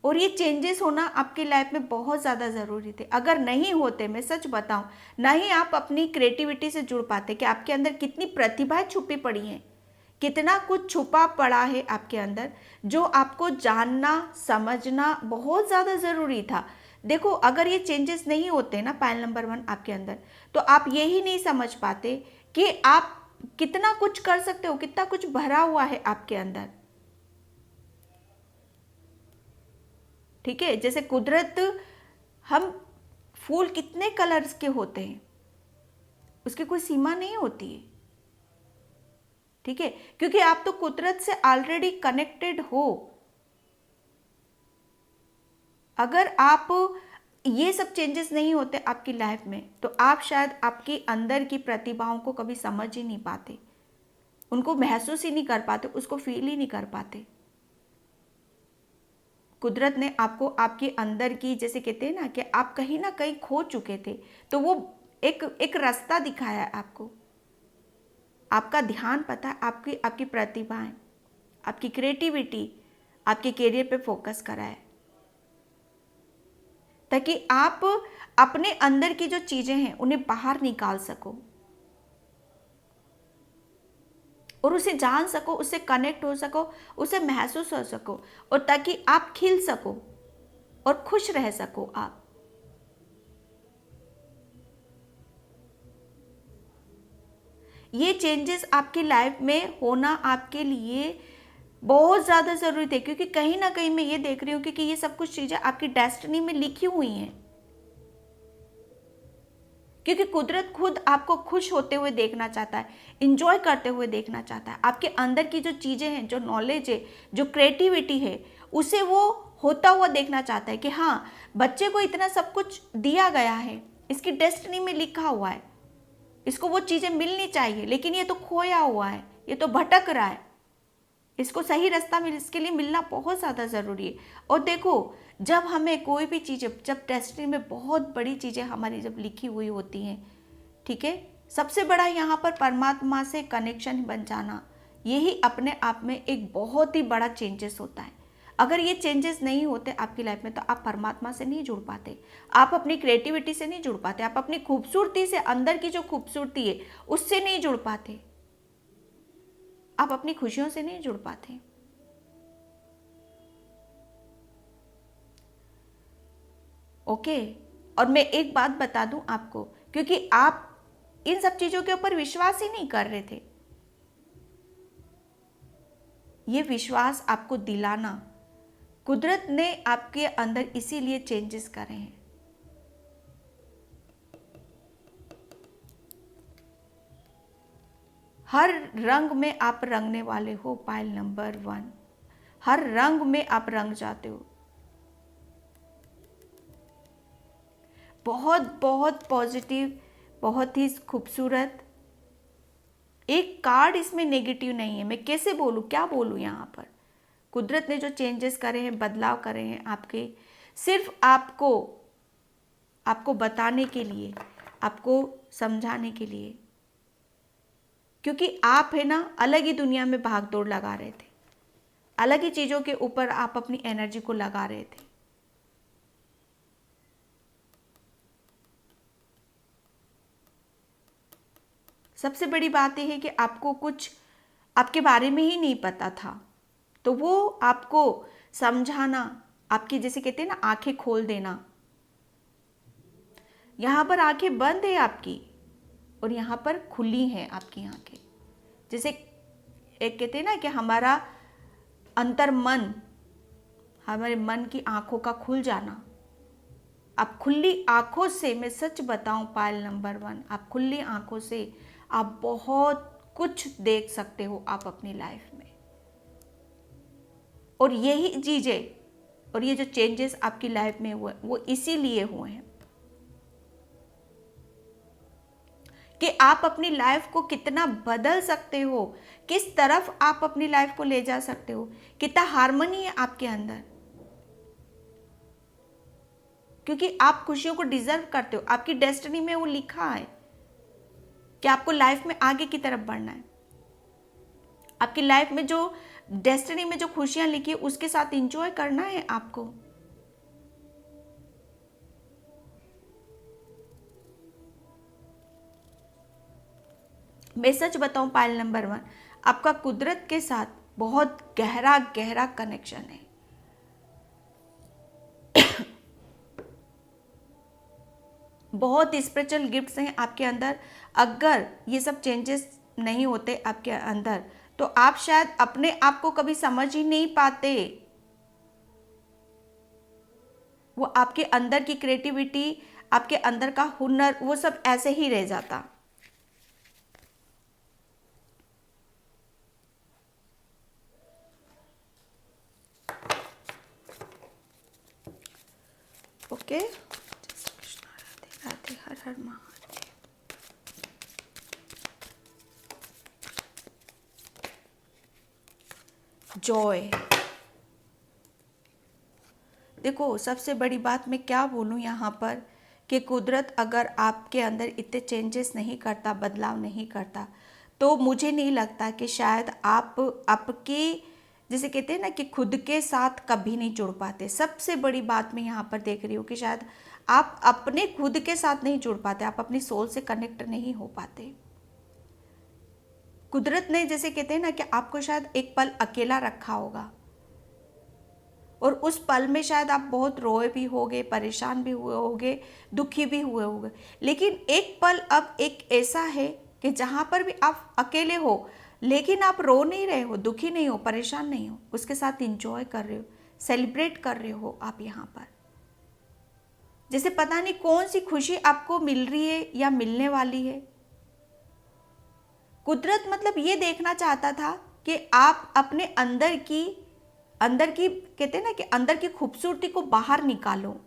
और ये चेंजेस होना आपकी लाइफ में बहुत ज़्यादा ज़रूरी थे। अगर नहीं होते, मैं सच बताऊं, ना ही आप अपनी क्रिएटिविटी से जुड़ पाते कि आपके अंदर कितनी प्रतिभाएं छुपी पड़ी हैं, कितना कुछ छुपा पड़ा है आपके अंदर, जो आपको जानना समझना बहुत ज़्यादा ज़रूरी था। देखो, अगर ये चेंजेस नहीं होते ना पायल नंबर 1 आपके अंदर, तो आप यही नहीं समझ पाते कि आप कितना कुछ कर सकते हो, कितना कुछ भरा हुआ है आपके अंदर। ठीक है, जैसे कुदरत, हम फूल कितने कलर्स के होते हैं, उसकी कोई सीमा नहीं होती है। ठीक है, क्योंकि आप तो कुदरत से ऑलरेडी कनेक्टेड हो। अगर आप ये सब चेंजेस नहीं होते आपकी लाइफ में, तो आप शायद आपकी अंदर की प्रतिभाओं को कभी समझ ही नहीं पाते, उनको महसूस ही नहीं कर पाते, उसको फील ही नहीं कर पाते। कुदरत ने आपको आपके अंदर की, जैसे कहते हैं ना कि आप कहीं ना कहीं खो चुके थे, तो वो एक रास्ता दिखाया आपको। आपका ध्यान, पता है, आपकी प्रतिभाएं, आपकी क्रिएटिविटी, आपके करियर पे फोकस कराए, ताकि आप अपने अंदर की जो चीजें हैं उन्हें बाहर निकाल सको और उसे जान सको, उससे कनेक्ट हो सको, उसे महसूस हो सको, और ताकि आप खिल सको और खुश रह सको आप। ये चेंजेस आपकी लाइफ में होना आपके लिए बहुत ज़्यादा ज़रूरी थे, क्योंकि कहीं ना कहीं मैं ये देख रही हूँ कि ये सब कुछ चीज़ें आपकी डेस्टिनी में लिखी हुई हैं। क्योंकि कुदरत खुद आपको खुश होते हुए देखना चाहता है, इंजॉय करते हुए देखना चाहता है। आपके अंदर की जो चीज़ें हैं, जो नॉलेज है, जो क्रिएटिविटी है, उसे वो होता हुआ देखना चाहता है कि हाँ, बच्चे को इतना सब कुछ दिया गया है, इसकी डेस्टिनी में लिखा हुआ है, इसको वो चीज़ें मिलनी चाहिए, लेकिन ये तो खोया हुआ है, ये तो भटक रहा है, इसको सही रास्ता में, इसके लिए मिलना बहुत ज़्यादा ज़रूरी है। और देखो, जब हमें कोई भी चीज़ें, जब डेस्टिनी में बहुत बड़ी चीज़ें हमारी जब लिखी हुई होती हैं, ठीक है, सबसे बड़ा यहाँ पर परमात्मा से कनेक्शन बन जाना, यही अपने आप में एक बहुत ही बड़ा चेंजेस होता है। अगर ये चेंजेस नहीं होते आपकी लाइफ में, तो आप परमात्मा से नहीं जुड़ पाते, आप अपनी क्रिएटिविटी से नहीं जुड़ पाते, आप अपनी खूबसूरती से, अंदर की जो खूबसूरती है उससे नहीं जुड़ पाते, आप अपनी खुशियों से नहीं जुड़ पाते। ओके, और मैं एक बात बता दूं आपको, क्योंकि आप इन सब चीजों के ऊपर विश्वास ही नहीं कर रहे थे, ये विश्वास आपको दिलाना कुदरत ने आपके अंदर इसीलिए चेंजेस करे हैं। हर रंग में आप रंगने वाले हो पायल नंबर 1। हर रंग में आप रंग जाते हो। बहुत बहुत पॉजिटिव, बहुत ही खूबसूरत। एक कार्ड इसमें नेगेटिव नहीं है। मैं कैसे बोलूँ, क्या बोलूँ यहाँ पर। कुदरत ने जो चेंजेस करे हैं, बदलाव करे हैं आपके, सिर्फ आपको बताने के लिए, आपको समझाने के लिए, क्योंकि आप है ना अलग ही दुनिया में भाग दौड़ लगा रहे थे, अलग ही चीज़ों के ऊपर आप अपनी एनर्जी को लगा रहे थे। सबसे बड़ी बात यह है कि आपको कुछ आपके बारे में ही नहीं पता था, तो वो आपको समझाना, आपकी जैसे कहते हैं ना आंखें खोल देना। यहाँ पर आंखें बंद है आपकी और यहाँ पर खुली हैं आपकी आंखें। जैसे एक कहते हैं ना कि हमारा अंतर्मन, हमारे मन की आंखों का खुल जाना। आप खुली आंखों से, मैं सच बताऊं पायल नंबर 1, आप खुली आंखों से आप बहुत कुछ देख सकते हो आप अपनी लाइफ में। और यही चीजें और ये जो चेंजेस आपकी लाइफ में हुए वो इसीलिए हुए हैं कि आप अपनी लाइफ को कितना बदल सकते हो, किस तरफ आप अपनी लाइफ को ले जा सकते हो, कितना हार्मनी है आपके अंदर। क्योंकि आप खुशियों को डिजर्व करते हो। आपकी डेस्टिनी में वो लिखा है कि आपको लाइफ में आगे की तरफ बढ़ना है। आपकी लाइफ में जो डेस्टिनी में जो खुशियां लिखी है उसके साथ एंजॉय करना है आपको। मैं सच बताऊं पायल नंबर 1, आपका कुदरत के साथ बहुत गहरा गहरा कनेक्शन है। बहुत स्पिरिचुअल गिफ्ट्स हैं आपके अंदर। अगर ये सब चेंजेस नहीं होते आपके अंदर तो आप शायद अपने आप को कभी समझ ही नहीं पाते। वो आपके अंदर की क्रिएटिविटी, आपके अंदर का हुनर, वो सब ऐसे ही रह जाता। ओके, कृष्ण राधे राधे, हर हर महादेव। जॉय। देखो सबसे बड़ी बात मैं क्या बोलूँ यहाँ पर कि कुदरत अगर आपके अंदर इतने चेंजेस नहीं करता, बदलाव नहीं करता, तो मुझे नहीं लगता कि शायद आप आपके जैसे कहते हैं ना कि खुद के साथ कभी नहीं जुड़ पाते। सबसे बड़ी बात मैं यहाँ पर देख रही हूँ कि शायद आप अपने खुद के साथ नहीं जुड़ पाते, आप अपनी सोल से कनेक्ट नहीं हो पाते। कुदरत ने जैसे कहते हैं ना कि आपको शायद एक पल अकेला रखा होगा और उस पल में शायद आप बहुत रोए भी होगे, परेशान भी हुए होगे, दुखी भी हुए होगे, लेकिन एक पल अब एक ऐसा है कि जहाँ पर भी आप अकेले हो लेकिन आप रो नहीं रहे हो, दुखी नहीं हो, परेशान नहीं हो, उसके साथ इंजॉय कर रहे हो, सेलिब्रेट कर रहे हो आप यहाँ पर। जैसे पता नहीं कौन सी खुशी आपको मिल रही है या मिलने वाली है। कुदरत मतलब ये देखना चाहता था कि आप अपने अंदर की कहते हैं ना कि अंदर की खूबसूरती को बाहर निकालो।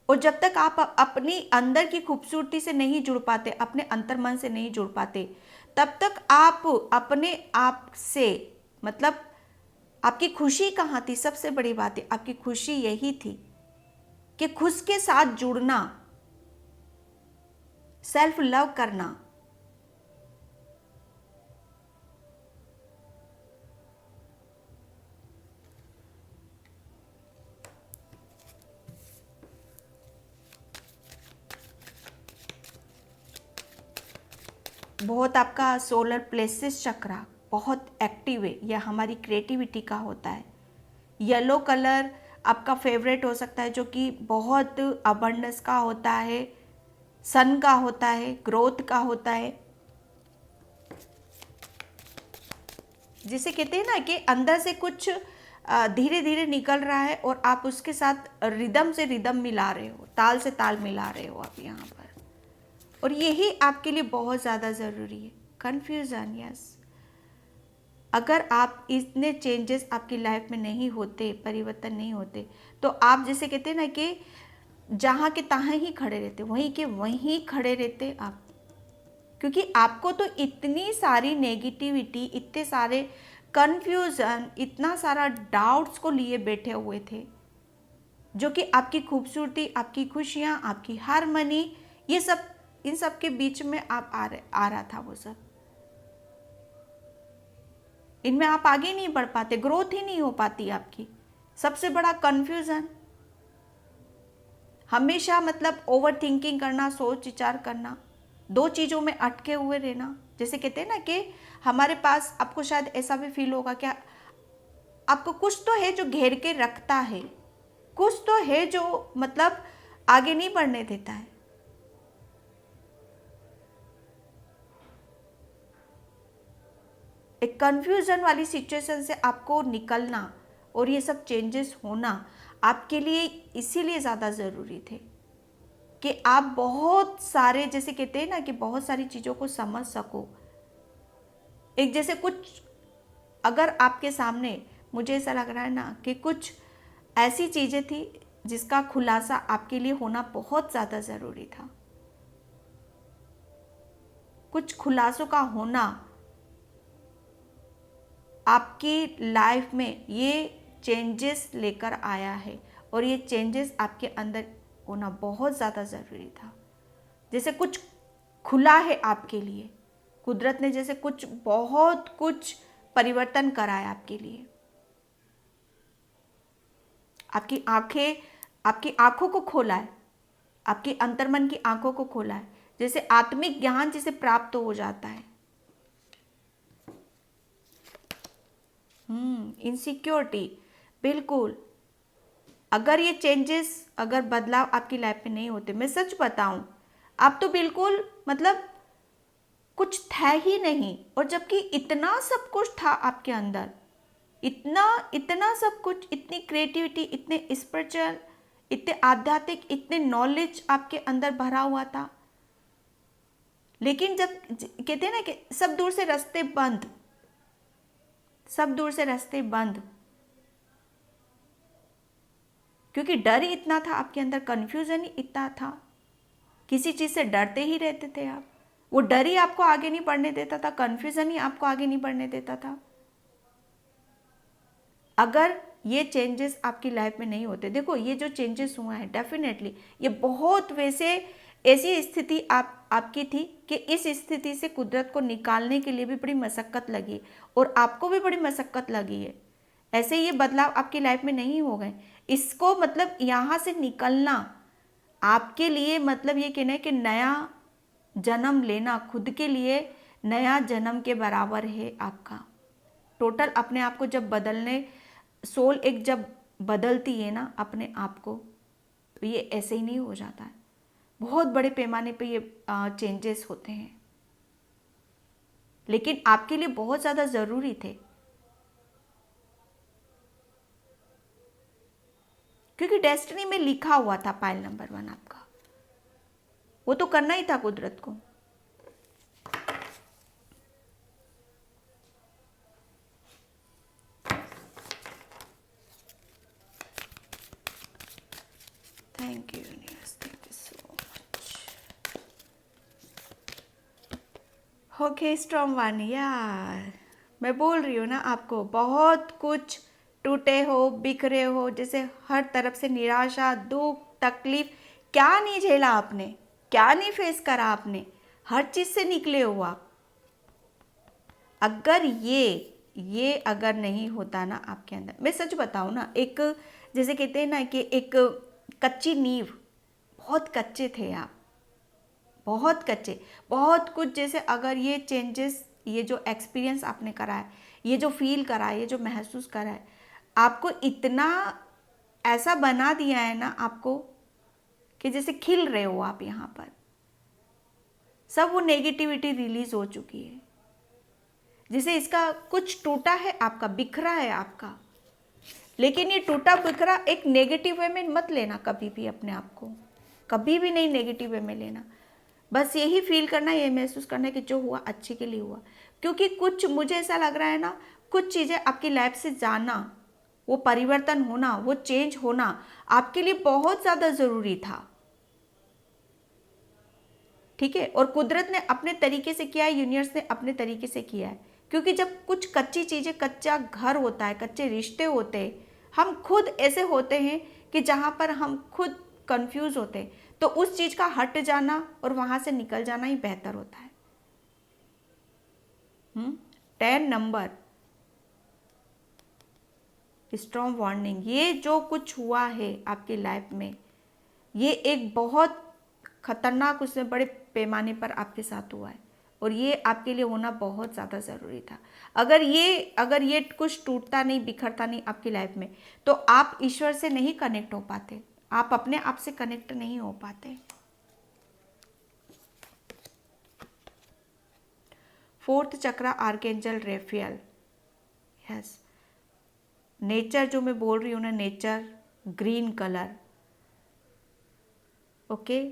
और जब तक आप अपनी अंदर की खूबसूरती से नहीं जुड़ पाते, अपने अंतर्मन से नहीं जुड़ पाते, तब तक आप अपने आप से मतलब आपकी खुशी कहाँ थी। सबसे बड़ी बात है आपकी खुशी यही थी कि खुद के साथ जुड़ना, सेल्फ लव करना। बहुत आपका सोलर प्लेक्सस चक्रा बहुत एक्टिव है, यह हमारी क्रिएटिविटी का होता है। येलो कलर आपका फेवरेट हो सकता है जो कि बहुत अबंडेंस का होता है, सन का होता है, ग्रोथ का होता है। जिसे कहते हैं ना कि अंदर से कुछ धीरे धीरे निकल रहा है और आप उसके साथ रिदम से रिदम मिला रहे हो, ताल से ताल मिला रहे हो आप यहाँ पर, और यही आपके लिए बहुत ज़्यादा ज़रूरी है। Confusion, yes. अगर आप इतने चेंजेस आपकी लाइफ में नहीं होते, परिवर्तन नहीं होते, तो आप जैसे कहते हैं ना कि जहाँ के तहाँ ही खड़े रहते, वहीं के वहीं खड़े रहते आप, क्योंकि आपको तो इतनी सारी नेगेटिविटी, इतने सारे कन्फ्यूज़न, इतना सारा डाउट्स को लिए बैठे हुए थे, जो कि आपकी खूबसूरती, आपकी खुशियाँ, आपकी हारमनी, ये सब, इन सब के बीच में आप आ रहा था वो सब। इनमें आप आगे नहीं बढ़ पाते, ग्रोथ ही नहीं हो पाती आपकी। सबसे बड़ा कन्फ्यूज़न, हमेशा मतलब ओवर थिंकिंग करना, सोच विचार करना, दो चीज़ों में अटके हुए रहना। जैसे कहते हैं ना कि हमारे पास, आपको शायद ऐसा भी फील होगा क्या, आपको कुछ तो है जो घेर के रखता है, कुछ तो है जो मतलब आगे नहीं बढ़ने देता है। एक कंफ्यूजन वाली सिचुएशन से आपको निकलना और ये सब चेंजेस होना आपके लिए इसीलिए ज़्यादा ज़रूरी थे कि आप बहुत सारे, जैसे कहते हैं ना कि बहुत सारी चीज़ों को समझ सको। एक जैसे कुछ, अगर आपके सामने, मुझे ऐसा लग रहा है ना कि कुछ ऐसी चीज़ें थी जिसका खुलासा आपके लिए होना बहुत ज़्यादा ज़रूरी था। कुछ खुलासों का होना आपकी लाइफ में ये चेंजेस लेकर आया है, और ये चेंजेस आपके अंदर होना बहुत ज़्यादा ज़रूरी था। जैसे कुछ खुला है आपके लिए, कुदरत ने जैसे कुछ, बहुत कुछ परिवर्तन कराया आपके लिए। आपकी आंखें, आपकी आंखों को खोला है, आपकी अंतर्मन की आंखों को खोला है, जैसे आत्मिक ज्ञान जिसे प्राप्त हो जाता है। इनसिक्योरिटी, बिल्कुल। अगर ये चेंजेस, अगर बदलाव आपकी लाइफ में नहीं होते, मैं सच बताऊं, आप तो बिल्कुल मतलब कुछ था ही नहीं, और जबकि इतना सब कुछ था आपके अंदर, इतना इतना सब कुछ, इतनी क्रिएटिविटी, इतने स्पिरिचुअल, इतने आध्यात्मिक, इतने नॉलेज आपके अंदर भरा हुआ था। लेकिन जब कहते हैं ना कि सब दूर से रास्ते बंद, सब दूर से रास्ते बंद, क्योंकि डर ही इतना था आपके अंदर, कन्फ्यूजन ही इतना था, किसी चीज़ से डरते ही रहते थे आप। वो डर ही आपको आगे नहीं बढ़ने देता था, कन्फ्यूजन ही आपको आगे नहीं बढ़ने देता था। अगर ये चेंजेस आपकी लाइफ में नहीं होते, देखो ये जो चेंजेस हुआ है, डेफिनेटली ये बहुत वैसे ऐसी स्थिति आपकी थी कि इस स्थिति से कुदरत को निकालने के लिए भी बड़ी मशक्क़त लगी, और आपको भी बड़ी मशक्क़त लगी है। ऐसे ये बदलाव आपकी लाइफ में नहीं हो गए। इसको मतलब यहाँ से निकलना आपके लिए, मतलब ये कहना है कि नया जन्म लेना खुद के लिए नया जन्म के बराबर है आपका। टोटल अपने आप को जब बदलने, सोल एक जब बदलती है ना अपने आप को, तो ये ऐसे ही नहीं हो जाता है, बहुत बड़े पैमाने पे ये चेंजेस होते हैं। लेकिन आपके लिए बहुत ज़्यादा ज़रूरी थे, क्योंकि डेस्टिनी में लिखा हुआ था पायल नंबर 1 आपका, वो तो करना ही था कुदरत को। Thank you universe, thank you so much. Okay strong one, यार मैं बोल रही हूँ ना आपको, बहुत कुछ टूटे हो, बिखरे हो, जैसे हर तरफ से निराशा, दुख, तकलीफ, क्या नहीं झेला आपने, क्या नहीं फेस करा आपने, हर चीज़ से निकले हो आप। अगर ये अगर नहीं होता ना आपके अंदर, मैं सच बताऊँ ना, एक जैसे कहते हैं ना कि एक कच्ची नींव, बहुत कच्चे थे आप, बहुत कच्चे, बहुत कुछ। जैसे अगर ये चेंजेस, ये जो एक्सपीरियंस आपने करा है, ये जो फील करा है, ये जो महसूस करा है, आपको इतना ऐसा बना दिया है ना आपको कि जैसे खिल रहे हो आप यहाँ पर। सब वो नेगेटिविटी रिलीज हो चुकी है। जैसे इसका कुछ टूटा है आपका, बिखरा है आपका, लेकिन ये टूटा बिखरा एक नेगेटिव वे में मत लेना कभी भी, अपने आप को कभी भी नहीं नेगेटिव वे में लेना। बस यही फील करना, ये महसूस करना है कि जो हुआ अच्छे के लिए हुआ। क्योंकि कुछ मुझे ऐसा लग रहा है ना, कुछ चीज़ें आपकी लाइफ से जाना, वो परिवर्तन होना, वो चेंज होना आपके लिए बहुत ज़्यादा ज़रूरी था। ठीक है, और कुदरत ने अपने तरीके से किया है, यूनिवर्स ने अपने तरीके से किया है। क्योंकि जब कुछ कच्ची चीज़ें, कच्चा घर होता है, कच्चे रिश्ते होते हैं, हम खुद ऐसे होते हैं कि जहाँ पर हम खुद कंफ्यूज होते हैं, तो उस चीज़ का हट जाना और वहाँ से निकल जाना ही बेहतर होता है। 10 नंबर, स्ट्रॉन्ग वार्निंग। ये जो कुछ हुआ है आपकी लाइफ में, ये एक बहुत खतरनाक, उससे बड़े पैमाने पर आपके साथ हुआ है, और ये आपके लिए होना बहुत ज़्यादा ज़रूरी था। अगर ये कुछ टूटता नहीं, बिखरता नहीं आपकी लाइफ में, तो आप ईश्वर से नहीं कनेक्ट हो पाते, आप अपने आप से कनेक्ट नहीं हो पाते। 4th चक्र, आर्कएंजल रेफियल। यस, नेचर जो मैं बोल रही हूँ ना, नेचर, ग्रीन कलर। ओके,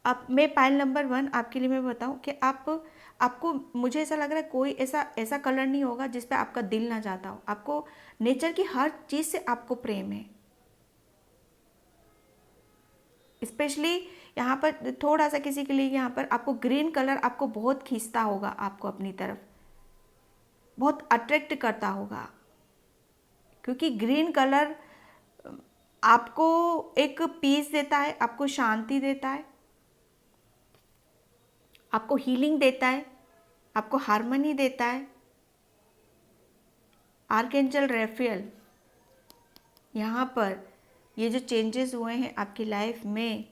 अब मैं पाइल नंबर 1 आपके लिए मैं बताऊँ कि आपको मुझे ऐसा लग रहा है कोई ऐसा कलर नहीं होगा जिस पे आपका दिल ना जाता हो। आपको नेचर की हर चीज़ से आपको प्रेम है। स्पेशली यहाँ पर थोड़ा सा किसी के लिए यहाँ पर आपको ग्रीन कलर आपको बहुत खींचता होगा, आपको अपनी तरफ बहुत अट्रैक्ट करता होगा। क्योंकि ग्रीन कलर आपको एक पीस देता है, आपको शांति देता है, आपको हीलिंग देता है, आपको हार्मनी देता है। आर्कएंजल रेफियल, यहाँ पर ये जो चेंजेस हुए हैं आपकी लाइफ में,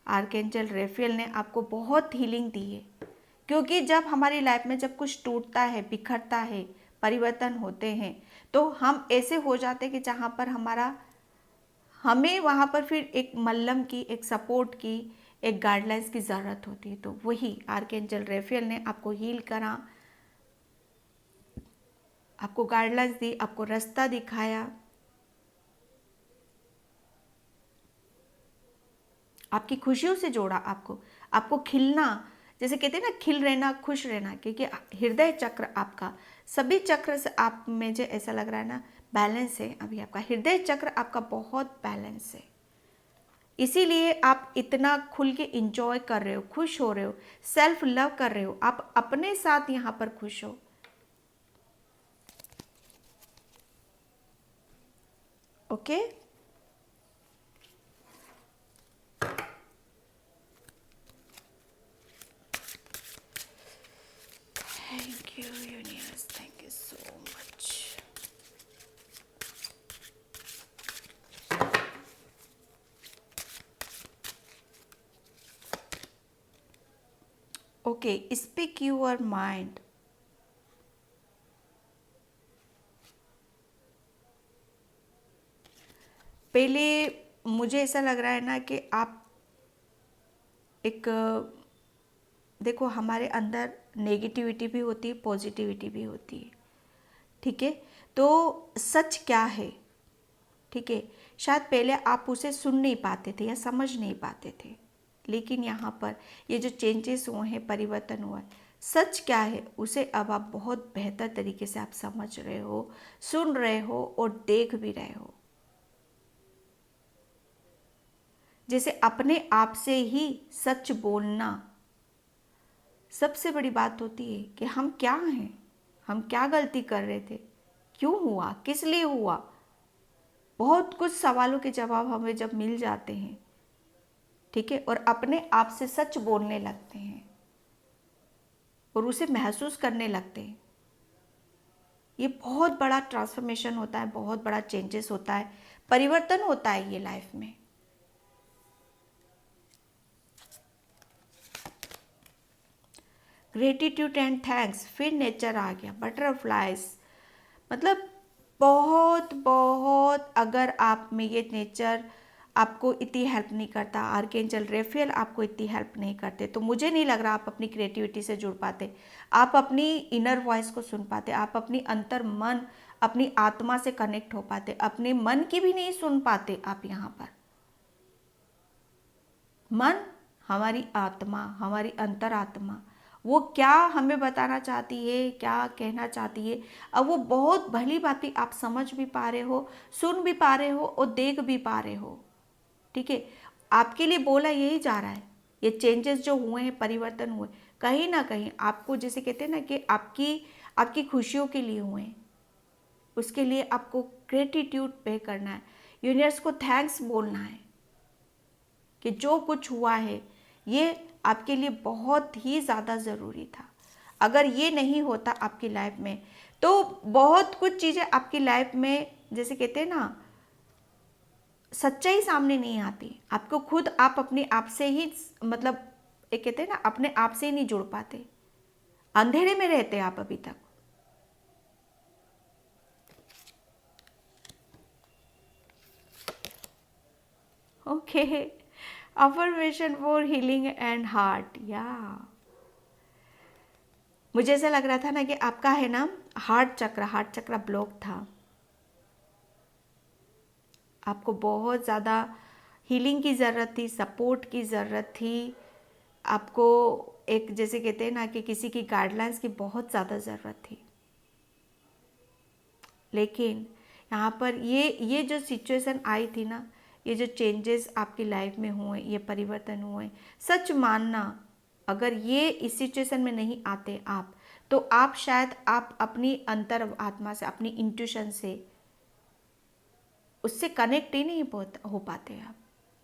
आर्कएंजल रेफियल ने आपको बहुत हीलिंग दी है। क्योंकि जब हमारी लाइफ में जब कुछ टूटता है, बिखरता है, परिवर्तन होते हैं, तो हम ऐसे हो जाते हैं कि जहाँ पर हमें वहाँ पर फिर एक मल्लम की, एक सपोर्ट की, एक गाइडलाइंस की ज़रूरत होती है। तो वही आर्कएंजल रेफियल ने आपको हील करा, आपको गाइडलाइंस दी, आपको रास्ता दिखाया, आपकी खुशियों से जोड़ा, आपको खिलना, जैसे कहते हैं ना, खिल रहना, खुश रहना। क्योंकि हृदय चक्र आपका, सभी चक्र से आप में जो ऐसा लग रहा है ना, बैलेंस है। अभी आपका हृदय चक्र आपका बहुत बैलेंस है, इसीलिए आप इतना खुल के इंजॉय कर रहे हो, खुश हो रहे हो, सेल्फ लव कर रहे हो, आप अपने साथ यहाँ पर खुश हो। Okay, thank you universe, thank you so much. Okay, speak your mind. पहले मुझे ऐसा लग रहा है ना कि आप एक, देखो हमारे अंदर नेगेटिविटी भी होती है, पॉजिटिविटी भी होती है। ठीक है, तो सच क्या है, ठीक है, शायद पहले आप उसे सुन नहीं पाते थे या समझ नहीं पाते थे, लेकिन यहाँ पर ये जो चेंजेस हुए हैं, परिवर्तन हुआ है, सच क्या है उसे अब आप बहुत बेहतर तरीके से आप समझ रहे हो, सुन रहे हो और देख भी रहे हो। जैसे अपने आप से ही सच बोलना सबसे बड़ी बात होती है कि हम क्या हैं, हम क्या गलती कर रहे थे, क्यों हुआ, किस लिए हुआ। बहुत कुछ सवालों के जवाब हमें जब मिल जाते हैं, ठीक है, और अपने आप से सच बोलने लगते हैं और उसे महसूस करने लगते हैं, ये बहुत बड़ा ट्रांसफॉर्मेशन होता है, बहुत बड़ा चेंजेस होता है, परिवर्तन होता है ये लाइफ में। ग्रेटिट्यूड एंड थैंक्स, फिर नेचर आ गया, बटरफ्लाइज, मतलब बहुत बहुत, अगर आप में ये नेचर आपको इतनी हेल्प नहीं करता, आर्कएंजल रेफेल आपको इतनी हेल्प नहीं करते, तो मुझे नहीं लग रहा आप अपनी क्रिएटिविटी से जुड़ पाते, आप अपनी इनर वॉइस को सुन पाते, आप अपनी अंतर मन, अपनी आत्मा से कनेक्ट हो पाते, अपने मन की भी नहीं सुन पाते आप यहाँ पर। मन, हमारी आत्मा, हमारी अंतरात्मा, वो क्या हमें बताना चाहती है, क्या कहना चाहती है, अब वो बहुत भली भांति आप समझ भी पा रहे हो, सुन भी पा रहे हो और देख भी पा रहे हो। ठीक है, आपके लिए बोला यही जा रहा है, ये चेंजेस जो हुए हैं, परिवर्तन हुए, कहीं ना कहीं आपको, जैसे कहते हैं ना कि आपकी आपकी खुशियों के लिए हुए हैं, उसके लिए आपको ग्रेटिट्यूड पे करना है, यूनिवर्स को थैंक्स बोलना है कि जो कुछ हुआ है ये आपके लिए बहुत ही ज़्यादा ज़रूरी था। अगर ये नहीं होता आपकी लाइफ में तो बहुत कुछ चीज़ें आपकी लाइफ में, जैसे कहते हैं ना, सच्चाई सामने नहीं आती, आपको खुद आप अपने आप से ही, मतलब एक कहते हैं ना, अपने आप से ही नहीं जुड़ पाते, अंधेरे में रहते आप अभी तक। Okay, affirmation for healing and heart, या मुझे ऐसा लग रहा था ना कि आपका है ना हार्ट चक्र ब्लॉक था, आपको बहुत ज़्यादा हीलिंग की ज़रूरत थी, सपोर्ट की ज़रूरत थी, आपको एक, जैसे कहते हैं ना कि किसी की गाइडलाइंस की बहुत ज़्यादा ज़रूरत थी। लेकिन यहाँ पर ये जो सिचुएशन आई थी ना, ये जो चेंजेस आपकी लाइफ में हुए, ये परिवर्तन हुए, सच मानना, अगर ये इस सिचुएशन में नहीं आते आप, तो आप शायद आप अपनी अंतर आत्मा से, अपनी इंट्यूशन से, उससे कनेक्ट ही नहीं हो पाते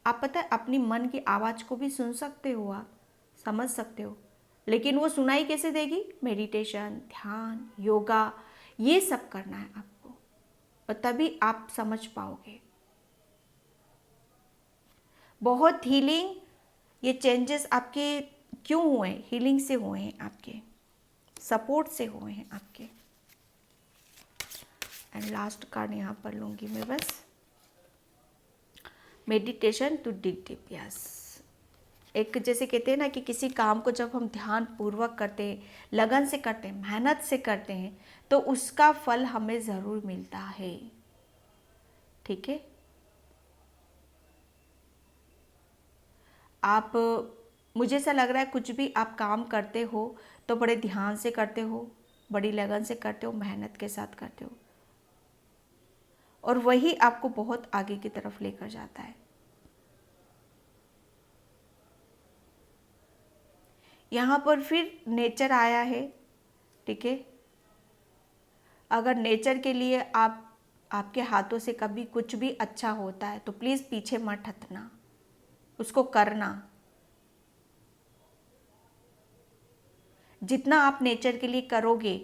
आप पता है, अपनी मन की आवाज़ को भी सुन सकते हो, आप समझ सकते हो, लेकिन वो सुनाई कैसे देगी? मेडिटेशन, ध्यान, योगा, ये सब करना है आपको, और तभी आप समझ पाओगे। बहुत हीलिंग, ये चेंजेस आपके क्यों हुए? हीलिंग से हुए हैं, आपके सपोर्ट से हुए हैं आपके। एंड लास्ट कार्ड यहाँ पर लूँगी मैं बस, meditation to dig deep, yes. एक, जैसे कहते हैं ना कि किसी काम को जब हम ध्यान पूर्वक करते हैं, लगन से करते हैं, मेहनत से करते हैं, तो उसका फल हमें ज़रूर मिलता है। ठीक है, आप, मुझे ऐसा लग रहा है कुछ भी आप काम करते हो तो बड़े ध्यान से करते हो, बड़ी लगन से करते हो, मेहनत के साथ करते हो, और वही आपको बहुत आगे की तरफ लेकर जाता है। यहाँ पर फिर नेचर आया है। ठीक है, अगर नेचर के लिए आपके हाथों से कभी कुछ भी अच्छा होता है तो प्लीज़ पीछे मत हटना, उसको करना। जितना आप नेचर के लिए करोगे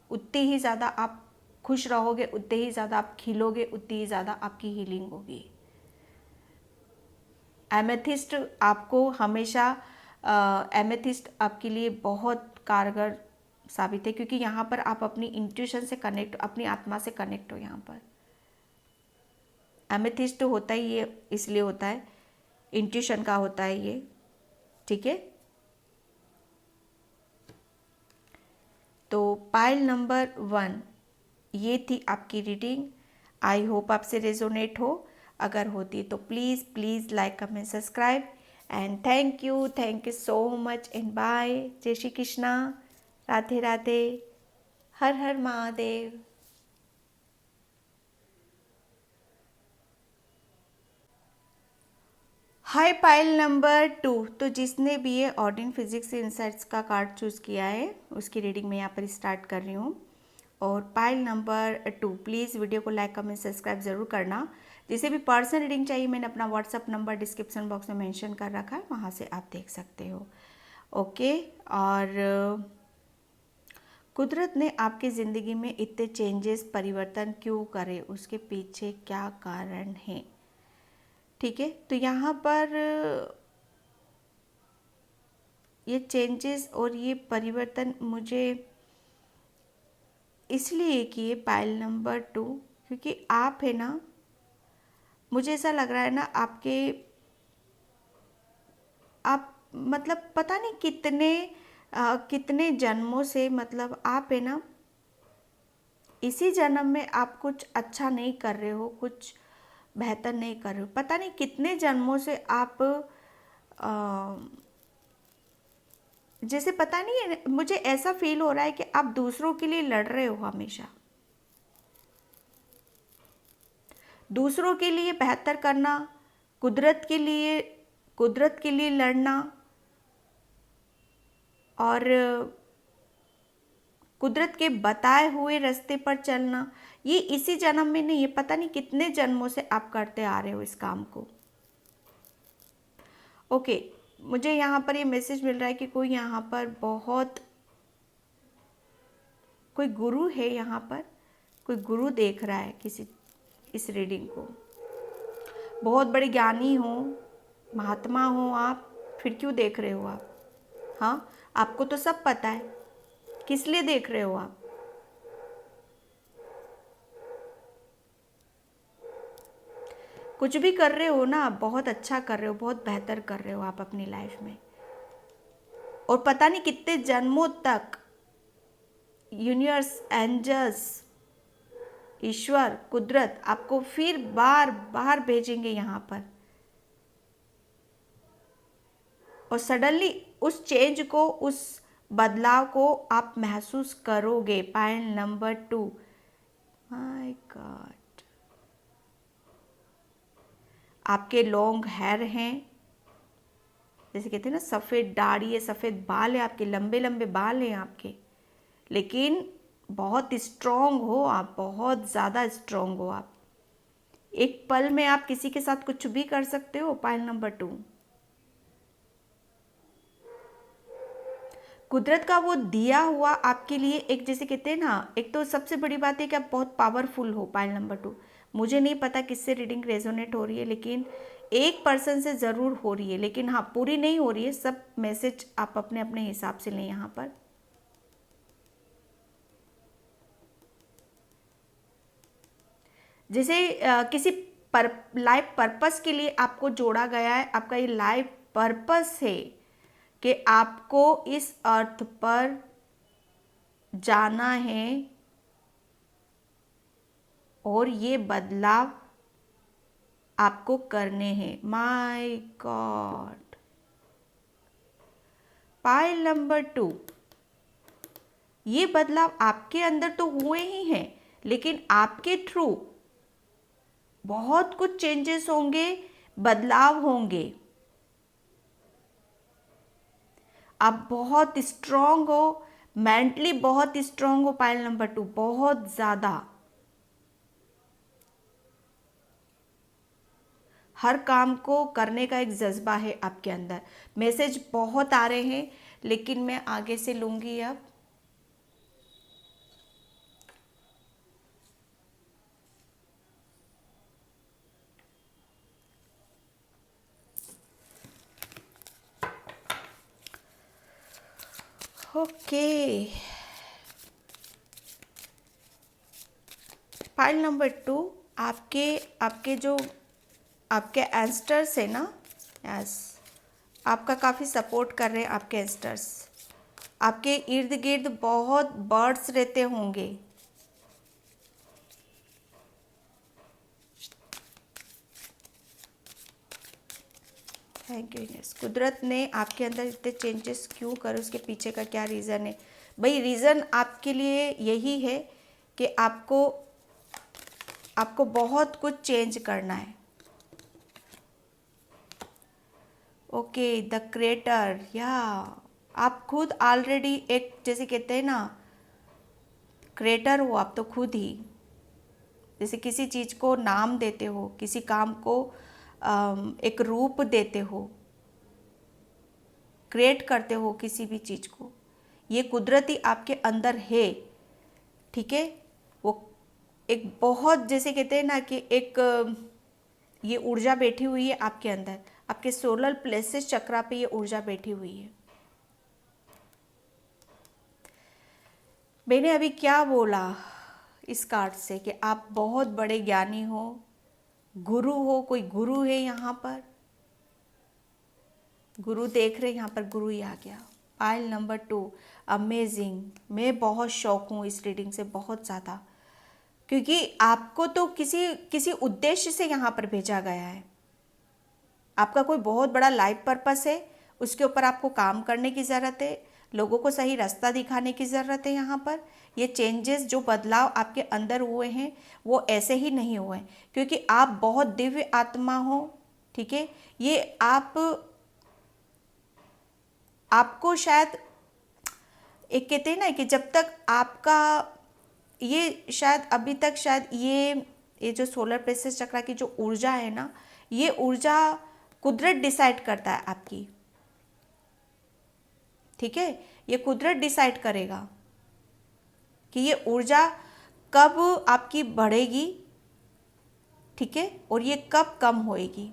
उतनी ही ज़्यादा आप खुश रहोगे, उतने ही ज़्यादा आप खिलोगे, उतनी ही ज़्यादा आपकी हीलिंग होगी। एमेथिस्ट आपको हमेशा, एमेथिस्ट आपके लिए बहुत कारगर साबित है, क्योंकि यहाँ पर आप अपनी इंट्यूशन से कनेक्ट, अपनी आत्मा से कनेक्ट हो। यहाँ पर एमेथिस्ट होता ही ये इसलिए होता है, इंट्यूशन का होता है ये। ठीक है, तो पाइल नंबर 1 ये थी आपकी रीडिंग। आई होप आपसे रेजोनेट हो, अगर होती तो please please like comment subscribe, and thank you so much and bye. जय Shri Krishna, Radhe Radhe, Har Har Mahadev. Hi pile number 2, तो जिसने भी ये ऑर्डिन फिजिक्स इनसाइट्स का कार्ड चूज़ किया है उसकी रीडिंग मैं यहाँ पर स्टार्ट कर रही हूँ। और पाइल नंबर 2, प्लीज़ वीडियो को लाइक कमेंट सब्सक्राइब ज़रूर करना। जिसे भी पर्सनल रीडिंग चाहिए मैंने अपना व्हाट्सअप नंबर डिस्क्रिप्शन बॉक्स में मेंशन कर रखा है, वहाँ से आप देख सकते हो। ओके, और कुदरत ने आपकी ज़िंदगी में इतने चेंजेस, परिवर्तन क्यों करे, उसके पीछे क्या कारण है? ठीक है, तो यहाँ पर ये चेंजेस और ये परिवर्तन मुझे इसलिए किए पाइल नंबर 2, क्योंकि आप है ना, मुझे ऐसा लग रहा है ना आपके, आप मतलब पता नहीं कितने जन्मों से, मतलब आप है ना इसी जन्म में आप कुछ अच्छा नहीं कर रहे हो, कुछ बेहतर नहीं कर रहे हो, पता नहीं कितने जन्मों से आप जैसे पता नहीं है, मुझे ऐसा फील हो रहा है कि आप दूसरों के लिए लड़ रहे हो हमेशा, दूसरों के लिए बेहतर करना, कुदरत के लिए कुदरत के लिए लड़ना, और कुदरत के बताए हुए रास्ते पर चलना, ये इसी जन्म में नहीं, ये पता नहीं कितने जन्मों से आप करते आ रहे हो इस काम को। ओके, मुझे यहाँ पर ये मैसेज मिल रहा है कि कोई यहाँ पर बहुत, कोई गुरु है यहाँ पर, कोई गुरु देख रहा है किसी इस रीडिंग को। बहुत बड़े ज्ञानी हो, महात्मा हो आप, फिर क्यों देख रहे हो आप? हाँ, आपको तो सब पता है, किस लिए देख रहे हो आप? कुछ भी कर रहे हो ना, बहुत अच्छा कर रहे हो, बहुत बेहतर कर रहे हो आप अपनी लाइफ में, और पता नहीं कितने जन्मों तक यूनिवर्स, एंजल्स, ईश्वर, कुदरत आपको फिर बार बार भेजेंगे यहाँ पर, और सडनली उस चेंज को, उस बदलाव को आप महसूस करोगे। पायल नंबर 2, माय गॉड, आपके लॉन्ग हेयर हैं, जैसे कहते हैं ना सफ़ेद दाढ़ी है, सफ़ेद बाल है आपके, लंबे लंबे बाल हैं आपके, लेकिन बहुत स्ट्रोंग हो आप, बहुत ज़्यादा स्ट्रोंग हो आप। एक पल में आप किसी के साथ कुछ भी कर सकते हो। पायल नंबर 2, कुदरत का वो दिया हुआ आपके लिए एक, जैसे कहते हैं ना, एक तो सबसे बड़ी बात है कि आप बहुत पावरफुल हो। पायल नंबर 2, मुझे नहीं पता किससे रीडिंग रेजोनेट हो रही है, लेकिन एक पर्सन से ज़रूर हो रही है, लेकिन हाँ पूरी नहीं हो रही है, सब मैसेज आप अपने अपने हिसाब से लें यहाँ पर। जैसे किसी लाइफ पर्पस के लिए आपको जोड़ा गया है, आपका ये लाइफ पर्पस है कि आपको इस अर्थ पर जाना है, और ये बदलाव आपको करने हैं। माय गॉड, पाइल नंबर 2, ये बदलाव आपके अंदर तो हुए ही हैं, लेकिन आपके थ्रू बहुत कुछ चेंजेस होंगे, बदलाव होंगे। आप बहुत स्ट्रांग हो, मेंटली बहुत स्ट्रांग हो। पाइल नंबर 2, बहुत ज़्यादा, हर काम को करने का एक जज्बा है आपके अंदर। मैसेज बहुत आ रहे हैं, लेकिन मैं आगे से लूँगी अब। ओके, फाइल नंबर 2, आपके आपके जो आपके एंस्टर्स है ना, यस, आपका काफ़ी सपोर्ट कर रहे हैं आपके एंस्टर्स। आपके इर्द गिर्द बहुत बर्ड्स रहते होंगे। Thank you universe. कुदरत ने आपके अंदर इतने चेंजेस क्यों करे, उसके पीछे का क्या रीज़न है भाई? रीज़न आपके लिए यही है कि आपको आपको बहुत कुछ चेंज करना है। ओके, द क्रिएटर, या आप खुद ऑलरेडी एक, जैसे कहते हैं ना, क्रिएटर हो आप तो खुद ही। जैसे किसी चीज़ को नाम देते हो, किसी काम को एक रूप देते हो, क्रिएट करते हो किसी भी चीज़ को, ये कुदरती आपके अंदर है। ठीक है, वो एक बहुत, जैसे कहते हैं ना कि एक ये ऊर्जा बैठी हुई है आपके अंदर, आपके सोलर प्लेसेस चक्रा पे ये ऊर्जा बैठी हुई है। मैंने अभी क्या बोला इस कार्ड से कि आप बहुत बड़े ज्ञानी हो, गुरु हो, कोई गुरु है यहाँ पर, गुरु देख रहे हैं, यहाँ पर गुरु ही आ गया। Pile number 2, amazing. मैं बहुत शौक हूँ इस रीडिंग से, बहुत ज़्यादा, क्योंकि आपको तो किसी किसी उद्देश्य से यहाँ पर भेजा गया है। आपका कोई बहुत बड़ा लाइफ पर्पस है, उसके ऊपर आपको काम करने की ज़रूरत है, लोगों को सही रास्ता दिखाने की ज़रूरत है। यहाँ पर ये चेंजेस, जो बदलाव आपके अंदर हुए हैं वो ऐसे ही नहीं हुए हैं, क्योंकि आप बहुत दिव्य आत्मा हो, ठीक है। ये आपको शायद एक कहते हैं ना कि जब तक आपका ये शायद अभी तक शायद ये जो सोलर प्लेक्सस चक्र की जो ऊर्जा है ना, ये ऊर्जा कुदरत डिसाइड करता है आपकी, ठीक है। ये कुदरत डिसाइड करेगा कि ये ऊर्जा कब आपकी बढ़ेगी, ठीक है, और ये कब कम होएगी।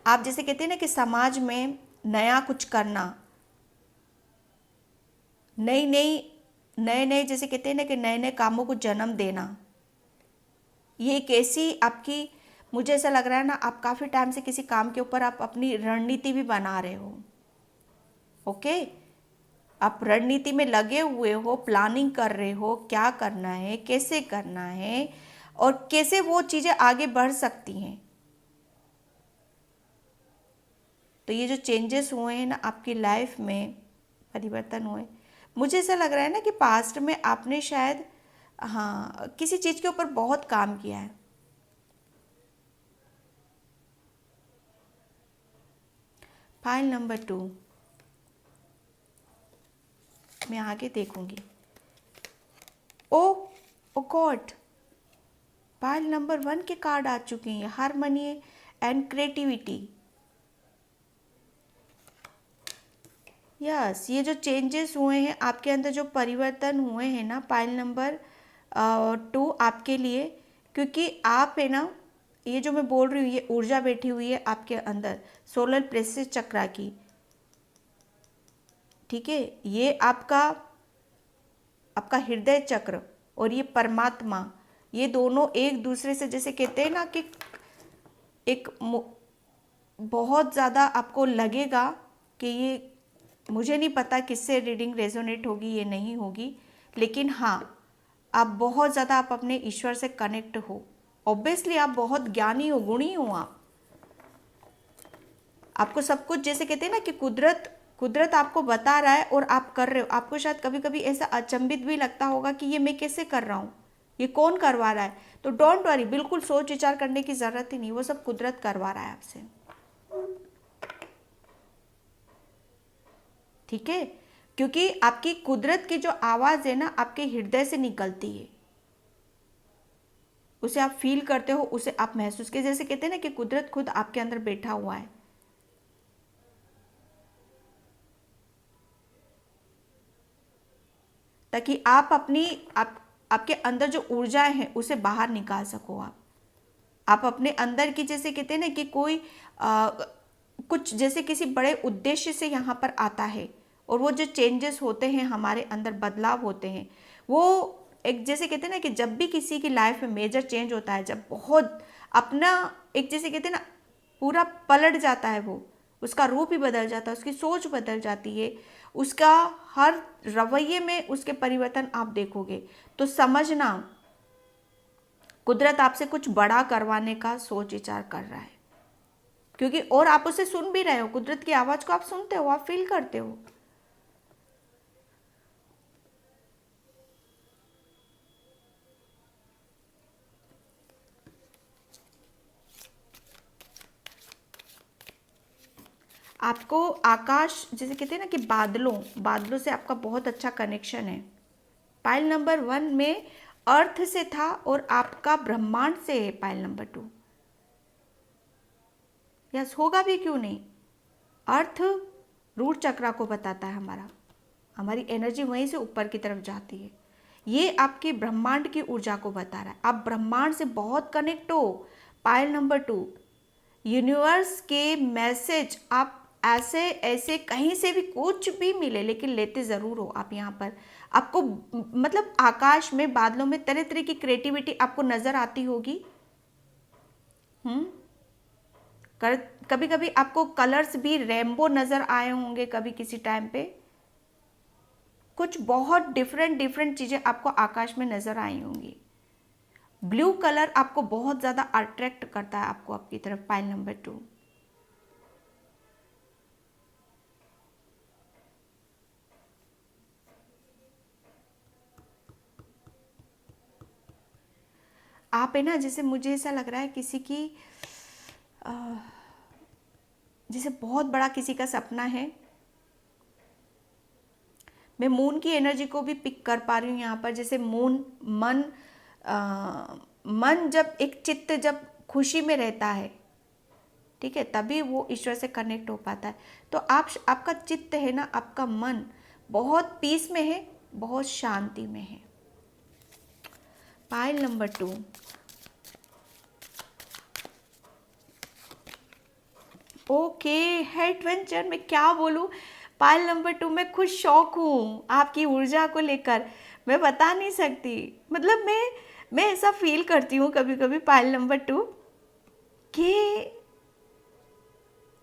आप जैसे कहते हैं ना कि समाज में नया कुछ करना, नए नए जैसे कहते हैं ना कि नए नए कामों को जन्म देना, ये एक ऐसी आपकी, मुझे ऐसा लग रहा है ना, आप काफ़ी टाइम से किसी काम के ऊपर आप अपनी रणनीति भी बना रहे हो, ओके। आप रणनीति में लगे हुए हो, प्लानिंग कर रहे हो, क्या करना है, कैसे करना है, और कैसे वो चीज़ें आगे बढ़ सकती हैं। तो ये जो चेंजेस हुए हैं ना आपकी लाइफ में, परिवर्तन हुए, मुझे ऐसा लग रहा है ना कि पास्ट में आपने शायद, हाँ, किसी चीज़ के ऊपर बहुत काम किया है। फाइल नंबर 2, मैं आगे देखूंगी। ओ ओ गॉड, फाइल नंबर 1 के कार्ड आ चुके हैं, हार्मनी एंड क्रिएटिविटी। यस, ये जो चेंजेस हुए हैं आपके अंदर, जो परिवर्तन हुए हैं ना, पाइल नंबर 2 आपके लिए, क्योंकि आप है ना, ये जो मैं बोल रही हूँ, ये ऊर्जा बैठी हुई है आपके अंदर सोलर प्लेक्सस चक्र की, ठीक है। ये आपका आपका हृदय चक्र और ये परमात्मा, ये दोनों एक दूसरे से, जैसे कहते हैं ना कि एक बहुत ज़्यादा आपको लगेगा कि ये, मुझे नहीं पता किससे रीडिंग रेजोनेट होगी, ये नहीं होगी, लेकिन हाँ, आप बहुत ज़्यादा आप अपने ईश्वर से कनेक्ट हो। ऑब्वियसली आप बहुत ज्ञानी हो, गुणी हो, आपको सब कुछ, जैसे कहते हैं ना कि कुदरत आपको बता रहा है और आप कर रहे हो। आपको शायद कभी कभी ऐसा अचंभित भी लगता होगा कि ये मैं कैसे कर रहा हूँ, ये कौन करवा रहा है। तो डोंट वरी, बिल्कुल सोच विचार करने की ज़रूरत ही नहीं, वो सब कुदरत करवा रहा है आपसे, ठीक है। क्योंकि आपकी कुदरत की जो आवाज़ है ना, आपके हृदय से निकलती है, उसे आप फील करते हो, उसे आप महसूस के, जैसे कहते हैं ना कि कुदरत खुद आपके अंदर बैठा हुआ है। ताकि आप आपके अंदर जो ऊर्जाएं हैं उसे बाहर निकाल सको। आप अपने अंदर की, जैसे कहते हैं ना कि कोई कुछ जैसे किसी बड़े उद्देश्य से यहाँ पर आता है, और वो जो चेंजेस होते हैं हमारे अंदर, बदलाव होते हैं, वो एक, जैसे कहते हैं ना कि जब भी किसी की लाइफ में मेजर चेंज होता है, जब बहुत अपना एक, जैसे कहते हैं ना, पूरा पलट जाता है, वो उसका रूप ही बदल जाता है, उसकी सोच बदल जाती है, उसका हर रवैये में उसके परिवर्तन आप देखोगे, तो समझना कुदरत आपसे कुछ बड़ा करवाने का सोच विचार कर रहा है। क्योंकि और आप उसे सुन भी रहे हो, कुदरत की आवाज को आप सुनते हो, आप फील करते हो। आपको आकाश, जैसे कहते हैं ना कि बादलों से आपका बहुत अच्छा कनेक्शन है। पाइल नंबर 1 में अर्थ से था और आपका ब्रह्मांड से है पाइल नंबर 2। यस, होगा भी, क्यों नहीं। अर्थ रूट चक्रा को बताता है, हमारी एनर्जी वहीं से ऊपर की तरफ जाती है। ये आपके ब्रह्मांड की ऊर्जा को बता रहा है, आप ब्रह्मांड से बहुत कनेक्ट हो। पाइल नंबर 2, यूनिवर्स के मैसेज आप ऐसे ऐसे कहीं से भी कुछ भी मिले, लेकिन लेते ज़रूर हो आप यहाँ पर। आपको मतलब आकाश में, बादलों में तरह तरह की क्रिएटिविटी आपको नजर आती होगी। कभी कभी आपको कलर्स भी रेनबो नजर आए होंगे कभी किसी टाइम पे। कुछ बहुत डिफरेंट डिफरेंट चीजें आपको आकाश में नजर आई होंगी। ब्लू कलर आपको बहुत ज्यादा अट्रैक्ट करता है आपको आपकी तरफ। Pile number 2। आप है ना, जैसे मुझे ऐसा लग रहा है किसी की जैसे बहुत बड़ा किसी का सपना है। मैं मून की एनर्जी को भी पिक कर पा रही हूँ यहाँ पर। जैसे मून मन जब एक चित्त जब खुशी में रहता है, ठीक है, तभी वो ईश्वर से कनेक्ट हो पाता है। तो आपका चित्त है ना, आपका मन बहुत पीस में है, बहुत शांति में है। Pile number 2। ओके, एडवेंचर में क्या बोलूँ। पाइल नंबर 2 में खुद शौक हूँ आपकी ऊर्जा को लेकर। मैं बता नहीं सकती, मतलब मैं ऐसा फील करती हूँ कभी कभी पाइल नंबर 2 कि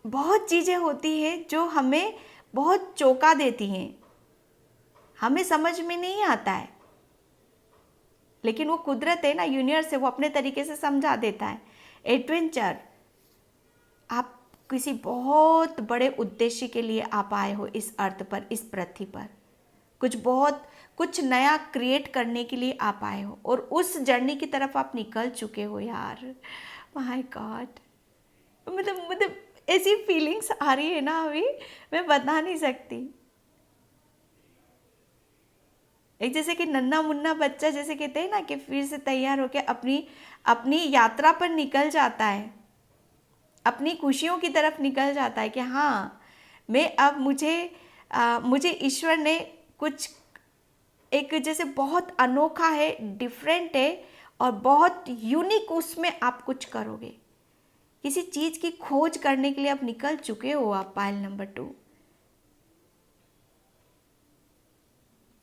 बहुत चीज़ें होती हैं जो हमें बहुत चौंका देती हैं, हमें समझ में नहीं आता है, लेकिन वो कुदरत है ना, यूनिवर्स है, वो अपने तरीके से समझा देता है। एडवेंचर, आप किसी बहुत बड़े उद्देश्य के लिए आप आए हो इस अर्थ पर, इस पृथ्वी पर। कुछ नया क्रिएट करने के लिए आप आए हो और उस जर्नी की तरफ आप निकल चुके हो यार। माय गॉड, मतलब ऐसी फीलिंग्स आ रही है ना अभी, मैं बता नहीं सकती। एक जैसे कि नन्हा मुन्ना बच्चा, जैसे कहते हैं ना, कि फिर से तैयार होकर अपनी अपनी यात्रा पर निकल जाता है, अपनी खुशियों की तरफ निकल जाता है कि हाँ, मैं अब मुझे ईश्वर ने कुछ एक जैसे बहुत अनोखा है, डिफरेंट है और बहुत यूनिक, उसमें आप कुछ करोगे। किसी चीज़ की खोज करने के लिए आप निकल चुके हो आप। Pile number 2।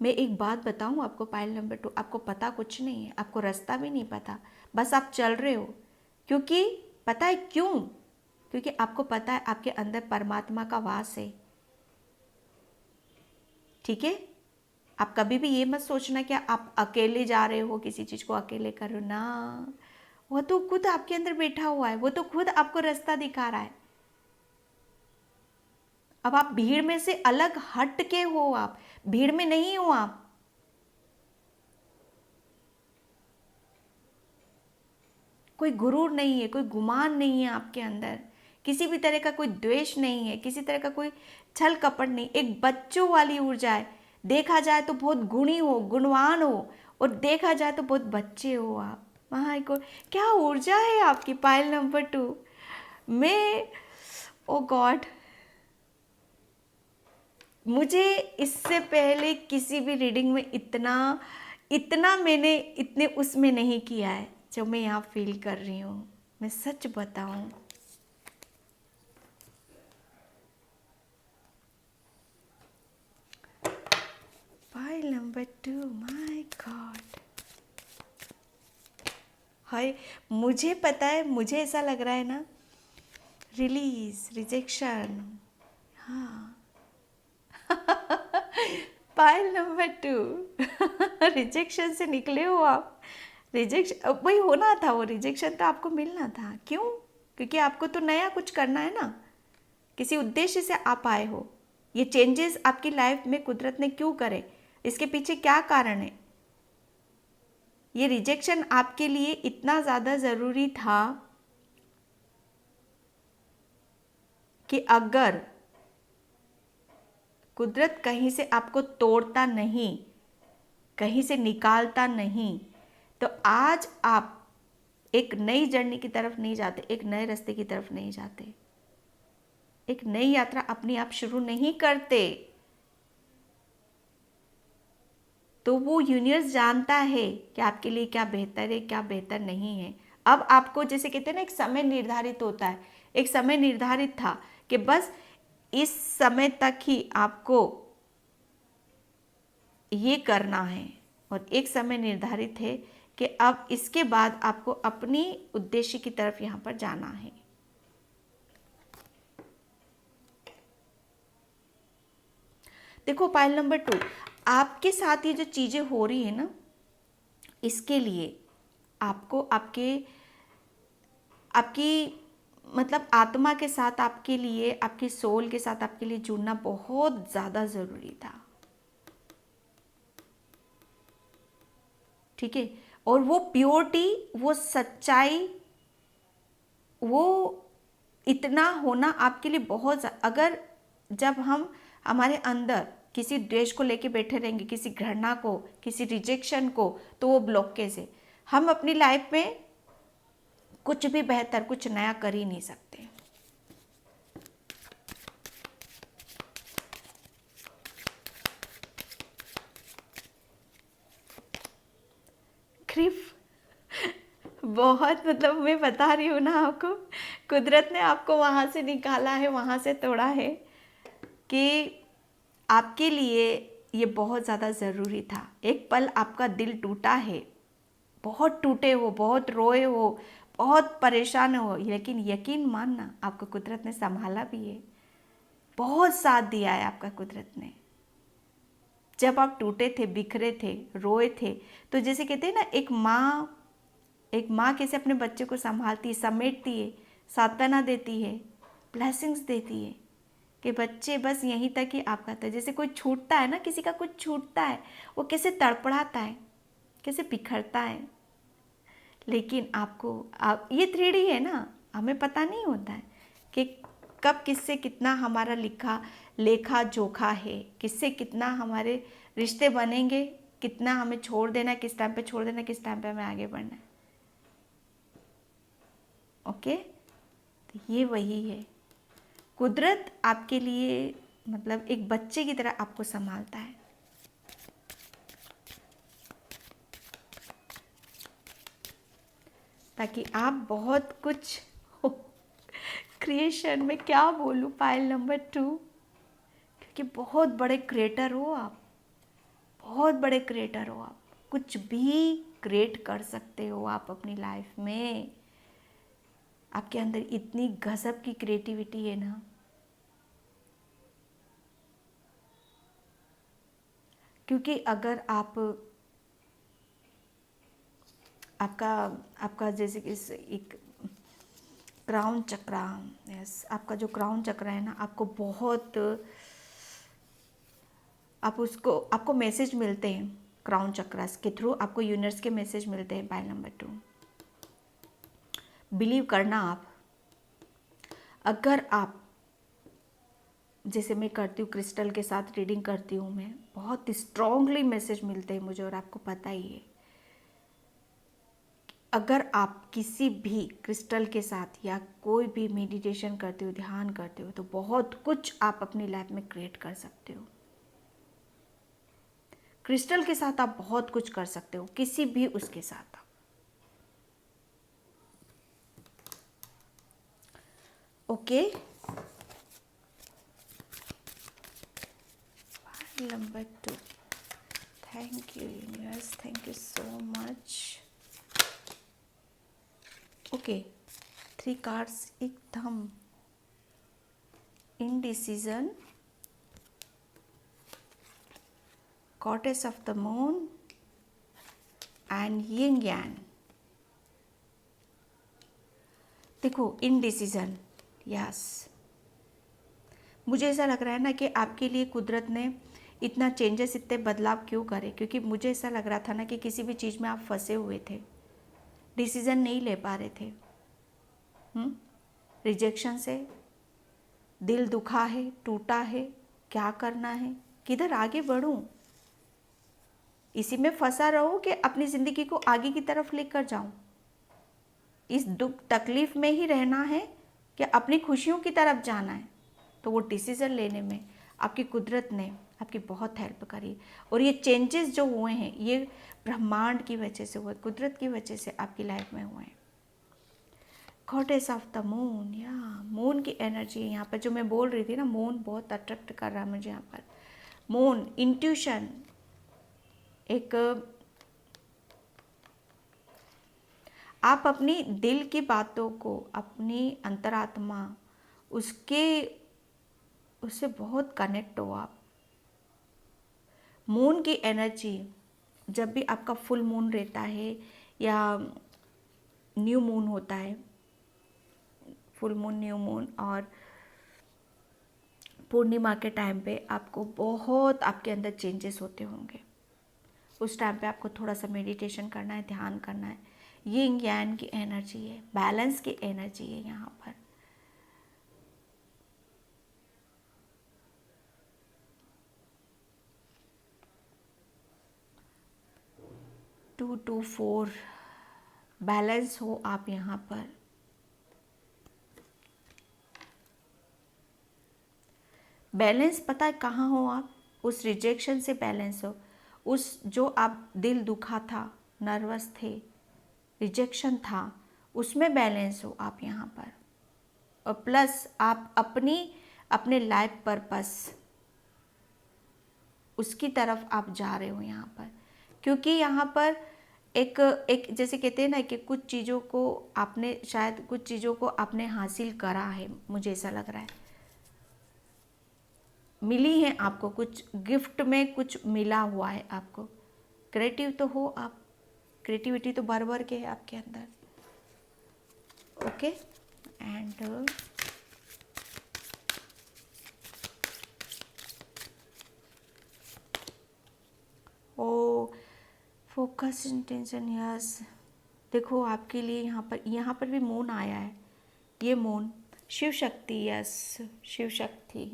मैं एक बात बताऊं आपको, पाइल नंबर 2, आपको पता कुछ नहीं है, आपको रास्ता भी नहीं पता, बस आप चल रहे हो। क्योंकि पता है क्यों? क्योंकि आपको पता है आपके अंदर परमात्मा का वास है, ठीक है। आप कभी भी ये मत सोचना कि आप अकेले जा रहे हो, किसी चीज़ को अकेले कर रहे हो ना। वो तो खुद आपके अंदर बैठा हुआ है, वो तो खुद आपको रास्ता दिखा रहा है। अब आप भीड़ में से अलग हट के हो, आप भीड़ में नहीं हो आप। कोई गुरूर नहीं है, कोई गुमान नहीं है आपके अंदर, किसी भी तरह का कोई द्वेष नहीं है, किसी तरह का कोई छल कपट नहीं। एक बच्चों वाली ऊर्जा है। देखा जाए तो बहुत गुणी हो, गुणवान हो, और देखा जाए तो बहुत बच्चे हो आप। वहाँ को क्या ऊर्जा है आपकी। पाइल नंबर 2 में, ओ गॉड, मुझे इससे पहले किसी भी रीडिंग में इतना मैंने इतने उसमें नहीं किया है जो मैं यहाँ फील कर रही हूँ। मैं सच बताऊँ, पाइल नंबर 2, माय गॉड। हाय, मुझे पता है, मुझे ऐसा लग रहा है ना, रिलीज, रिजेक्शन, हाँ। पाइल नंबर 2 रिजेक्शन से निकले हो आप। रिजेक्शन वही होना था, वो रिजेक्शन तो आपको मिलना था। क्यों? क्योंकि आपको तो नया कुछ करना है ना, किसी उद्देश्य से आप आए हो। ये चेंजेस आपकी लाइफ में कुदरत ने क्यों करे, इसके पीछे क्या कारण है? ये रिजेक्शन आपके लिए इतना ज़्यादा ज़रूरी था कि अगर कुदरत कहीं से आपको तोड़ता नहीं, कहीं से निकालता नहीं, तो आज आप एक नई जर्नी की तरफ नहीं जाते, एक नए रास्ते की तरफ नहीं जाते, एक नई यात्रा अपने आप शुरू नहीं करते। तो वो यूनिवर्स जानता है कि आपके लिए क्या बेहतर है, क्या बेहतर नहीं है। अब आपको, जैसे कहते हैं ना, एक समय निर्धारित होता है, एक समय निर्धारित था कि बस इस समय तक ही आपको ये करना है और एक समय निर्धारित है कि अब इसके बाद आपको अपनी उद्देश्य की तरफ यहाँ पर जाना है। देखो पाइल नंबर 2, आपके साथ ये जो चीज़ें हो रही है ना, इसके लिए आपको आपके आपकी मतलब आत्मा के साथ, आपके लिए, आपकी सोल के साथ आपके लिए जुड़ना बहुत ज़्यादा ज़रूरी था। ठीक है, और वो प्योरिटी, वो सच्चाई, वो इतना होना आपके लिए बहुत अगर जब हम हमारे अंदर किसी द्वेष को लेके बैठे रहेंगे, किसी घृणा को, किसी रिजेक्शन को, तो वो ब्लॉकेज है। हम अपनी लाइफ में कुछ भी बेहतर, कुछ नया कर ही नहीं सकते। ग्रीफ बहुत, मतलब मैं बता रही हूँ ना आपको, कुदरत ने आपको वहाँ से निकाला है, वहाँ से तोड़ा है कि आपके लिए ये बहुत ज़्यादा ज़रूरी था। एक पल आपका दिल टूटा है, बहुत टूटे हो, बहुत रोए हो, बहुत परेशान हो, लेकिन यकीन मानना आपको कुदरत ने संभाला भी है, बहुत साथ दिया है आपका कुदरत ने। जब आप टूटे थे, बिखरे थे, रोए थे, तो जैसे कहते हैं ना, एक माँ कैसे अपने बच्चे को संभालती है, समेटती है, सांत्वना देती है, ब्लेसिंग्स देती है कि बच्चे बस यहीं तक ही आपका था। जैसे कोई छूटता है ना, किसी का कुछ छूटता है, वो कैसे तड़पड़ाता है, कैसे बिखरता है। लेकिन आप ये 3D है ना, हमें पता नहीं होता है कि कब किससे कितना हमारा लेखा जोखा है, किससे कितना हमारे रिश्ते बनेंगे, कितना हमें छोड़ देना, किस टाइम पे छोड़ देना, किस टाइम पे हमें आगे बढ़ना है। ओके, तो ये वही है, कुदरत आपके लिए मतलब एक बच्चे की तरह आपको संभालता है। ताकि आप बहुत कुछ क्रिएशन में क्या बोलूँ पाइल नंबर 2, क्योंकि बहुत बड़े क्रिएटर हो आप, बहुत बड़े क्रिएटर हो आप, कुछ भी क्रिएट कर सकते हो आप अपनी लाइफ में। आपके अंदर इतनी गजब की क्रिएटिविटी है ना। क्योंकि अगर आपका आपका जैसे कि एक क्राउन चक्र, यस, आपका जो क्राउन चक्र है ना, आपको बहुत, आपको मैसेज मिलते हैं क्राउन चक्रस के थ्रू, आपको यूनिवर्स के मैसेज मिलते हैं। पाइल नंबर 2, बिलीव करना आप, अगर आप, जैसे मैं करती हूँ, क्रिस्टल के साथ रीडिंग करती हूँ, मैं बहुत स्ट्रांगली मैसेज मिलते हैं मुझे, और आपको पता ही है। अगर आप किसी भी क्रिस्टल के साथ या कोई भी मेडिटेशन करते हो, ध्यान करते हो, तो बहुत कुछ आप अपनी लाइफ में क्रिएट कर सकते हो। क्रिस्टल के साथ आप बहुत कुछ कर सकते हो, किसी भी उसके साथ। Okay, number 2, thank you universe, thank you so much. Okay, 3 cards एकदम indecision, Goddess of the Moon and Yin Yang। देखो, इनडिसीजन, यस, मुझे ऐसा लग रहा है ना कि आपके लिए कुदरत ने इतना चेंजेस, इतने बदलाव क्यों करे, क्योंकि मुझे ऐसा लग रहा था ना कि किसी भी चीज़ में आप फंसे हुए थे, डिसीजन नहीं ले पा रहे थे। रिजेक्शन से दिल दुखा है, टूटा है, क्या करना है, किधर आगे बढ़ूं, इसी में फंसा रहूं कि अपनी ज़िंदगी को आगे की तरफ लेकर जाऊं, इस दुख तकलीफ़ में ही रहना है कि अपनी खुशियों की तरफ जाना है। तो वो डिसीज़न लेने में आपकी कुदरत ने आपकी बहुत हेल्प करी, और ये चेंजेस जो हुए हैं, ये ब्रह्मांड की वजह से हुए, कुदरत की वजह से आपकी लाइफ में हुए हैं। गॉडेस ऑफ द मून, या मून की एनर्जी यहाँ पर जो मैं बोल रही थी ना, मून बहुत अट्रैक्ट कर रहा है मुझे यहाँ पर। मून, इंट्यूशन, एक आप अपनी दिल की बातों को, अपनी अंतरात्मा, उसके उससे बहुत कनेक्ट हो आप। मून की एनर्जी, जब भी आपका फुल मून रहता है या न्यू मून होता है, फुल मून, न्यू मून और पूर्णिमा के टाइम पे आपको बहुत आपके अंदर चेंजेस होते होंगे। उस टाइम पे आपको थोड़ा सा मेडिटेशन करना है, ध्यान करना है। यिंग यांग की एनर्जी है, बैलेंस की एनर्जी है यहाँ पर। टू टू फोर बैलेंस हो आप यहाँ पर। बैलेंस पता है कहाँ हो आप? उस रिजेक्शन से बैलेंस हो, उस जो आप दिल दुखा था, नर्वस थे, रिजेक्शन था, उसमें बैलेंस हो आप यहाँ पर। और प्लस आप अपने लाइफ पर्पस, उसकी तरफ आप जा रहे हो यहाँ पर। क्योंकि यहाँ पर एक एक जैसे कहते हैं ना कि कुछ चीज़ों को आपने, शायद कुछ चीज़ों को आपने हासिल करा है, मुझे ऐसा लग रहा है। मिली है आपको कुछ गिफ्ट में, कुछ मिला हुआ है आपको। क्रिएटिव तो हो आप, क्रिएटिविटी तो भर भर के है आपके अंदर। Okay and oh focus intention, yes. देखो आपके लिए यहाँ पर भी मून आया है। ये मून शिव शक्ति, यस, शिव शक्ति।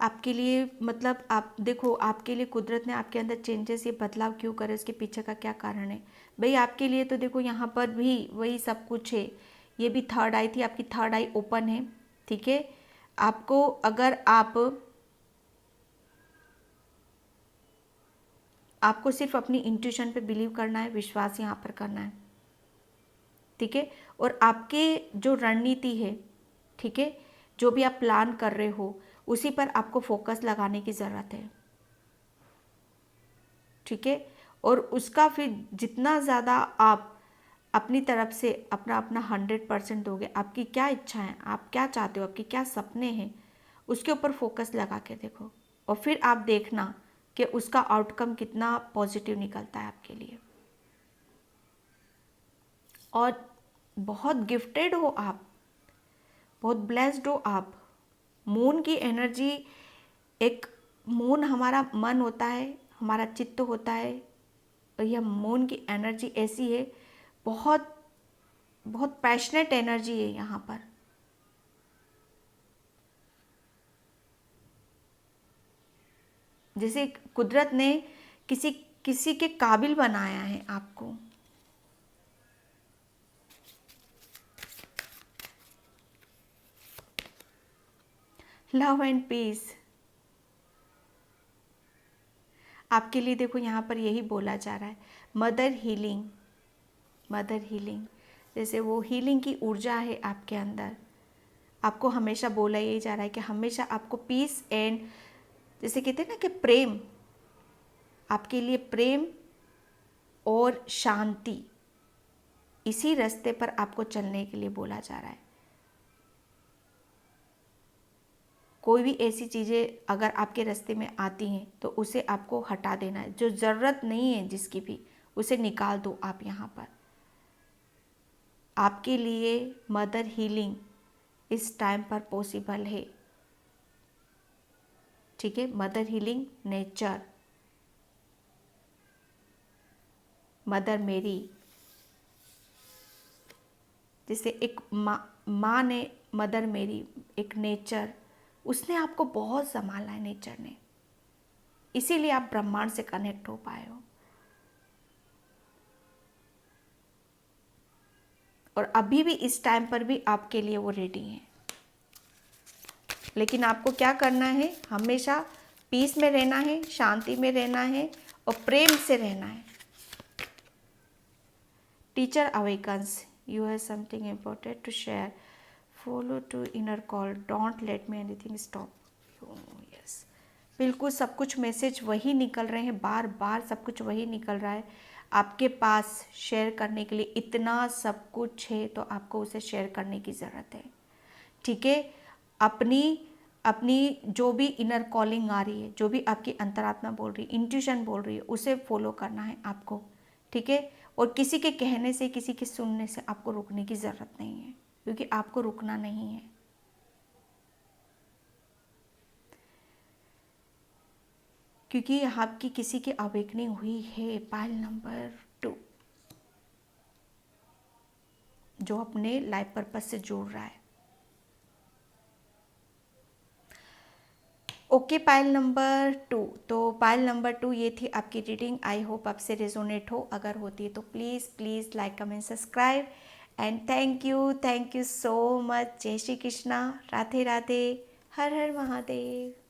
आपके लिए मतलब आप देखो, आपके लिए कुदरत ने आपके अंदर चेंजेस, ये बदलाव क्यों करे, उसके पीछे का क्या कारण है भाई। आपके लिए तो देखो यहाँ पर भी वही सब कुछ है। ये भी थर्ड आई थी, आपकी थर्ड आई ओपन है, ठीक है। आपको अगर आपको सिर्फ अपनी इंट्यूशन पे बिलीव करना है, विश्वास यहाँ पर करना है, ठीक है। और आपके जो रणनीति है, ठीक है, जो भी आप प्लान कर रहे हो, उसी पर आपको फोकस लगाने की ज़रूरत है, ठीक है। और उसका फिर जितना ज़्यादा आप अपनी तरफ से अपना अपना 100% दोगे, आपकी क्या इच्छा है, आप क्या चाहते हो, आपके क्या सपने हैं, उसके ऊपर फोकस लगा के देखो। और फिर आप देखना कि उसका आउटकम कितना पॉजिटिव निकलता है आपके लिए। और बहुत गिफ्टेड हो आप, बहुत ब्लेस्ड हो आप। मून की एनर्जी, एक मून हमारा मन होता है, हमारा चित्त होता है। और यह मून की एनर्जी ऐसी है, बहुत बहुत पैशनेट एनर्जी है यहाँ पर। जैसे कुदरत ने किसी किसी के काबिल बनाया है आपको। लव एंड पीस आपके लिए देखो यहाँ पर यही बोला जा रहा है। मदर हीलिंग, मदर हीलिंग, जैसे वो हीलिंग की ऊर्जा है आपके अंदर। आपको हमेशा बोला यही जा रहा है कि हमेशा आपको पीस एंड, जैसे कहते हैं ना कि प्रेम, आपके लिए प्रेम और शांति, इसी रास्ते पर आपको चलने के लिए बोला जा रहा है। कोई भी ऐसी चीज़ें अगर आपके रास्ते में आती हैं तो उसे आपको हटा देना है। जो ज़रूरत नहीं है जिसकी भी, उसे निकाल दो आप यहाँ पर। आपके लिए मदर हीलिंग इस टाइम पर पॉसिबल है, ठीक है। मदर हीलिंग, नेचर, मदर मेरी, जैसे एक माँ ने, मदर मेरी, एक नेचर, उसने आपको बहुत संभाला है, नेचर ने, इसीलिए आप ब्रह्मांड से कनेक्ट हो पाए हो। और अभी भी इस टाइम पर भी आपके लिए वो रेडी हैं। लेकिन आपको क्या करना है, हमेशा पीस में रहना है, शांति में रहना है और प्रेम से रहना है। Teacher awakens, you have something important to share, follow to inner call, don't let me anything stop you, yes। बिल्कुल सब कुछ मैसेज वही निकल रहे हैं, बार बार सब कुछ वही निकल रहा है। आपके पास शेयर करने के लिए इतना सब कुछ है, तो आपको उसे शेयर करने की ज़रूरत है। ठीक है, अपनी अपनी जो भी इनर कॉलिंग आ रही है, जो भी आपकी अंतरात्मा बोल रही है, इंट्यूशन बोल रही है, उसे फॉलो करना है आपको। ठीक है, और किसी के कहने से, किसी के सुनने से आपको रुकने की ज़रूरत नहीं है, क्योंकि आपको रुकना नहीं है। क्योंकि आपकी किसी की अवेकनिंग हुई है। पाइल नंबर 2, जो अपने लाइफ पर्पस से जुड़ रहा है। Okay, pile number 2। तो पाइल नंबर 2 ये थी आपकी रीडिंग। आई होप आपसे रेजोनेट हो। अगर होती है तो please please like comment subscribe and thank you so much. जय श्री कृष्णा, राधे राधे, हर हर महादेव।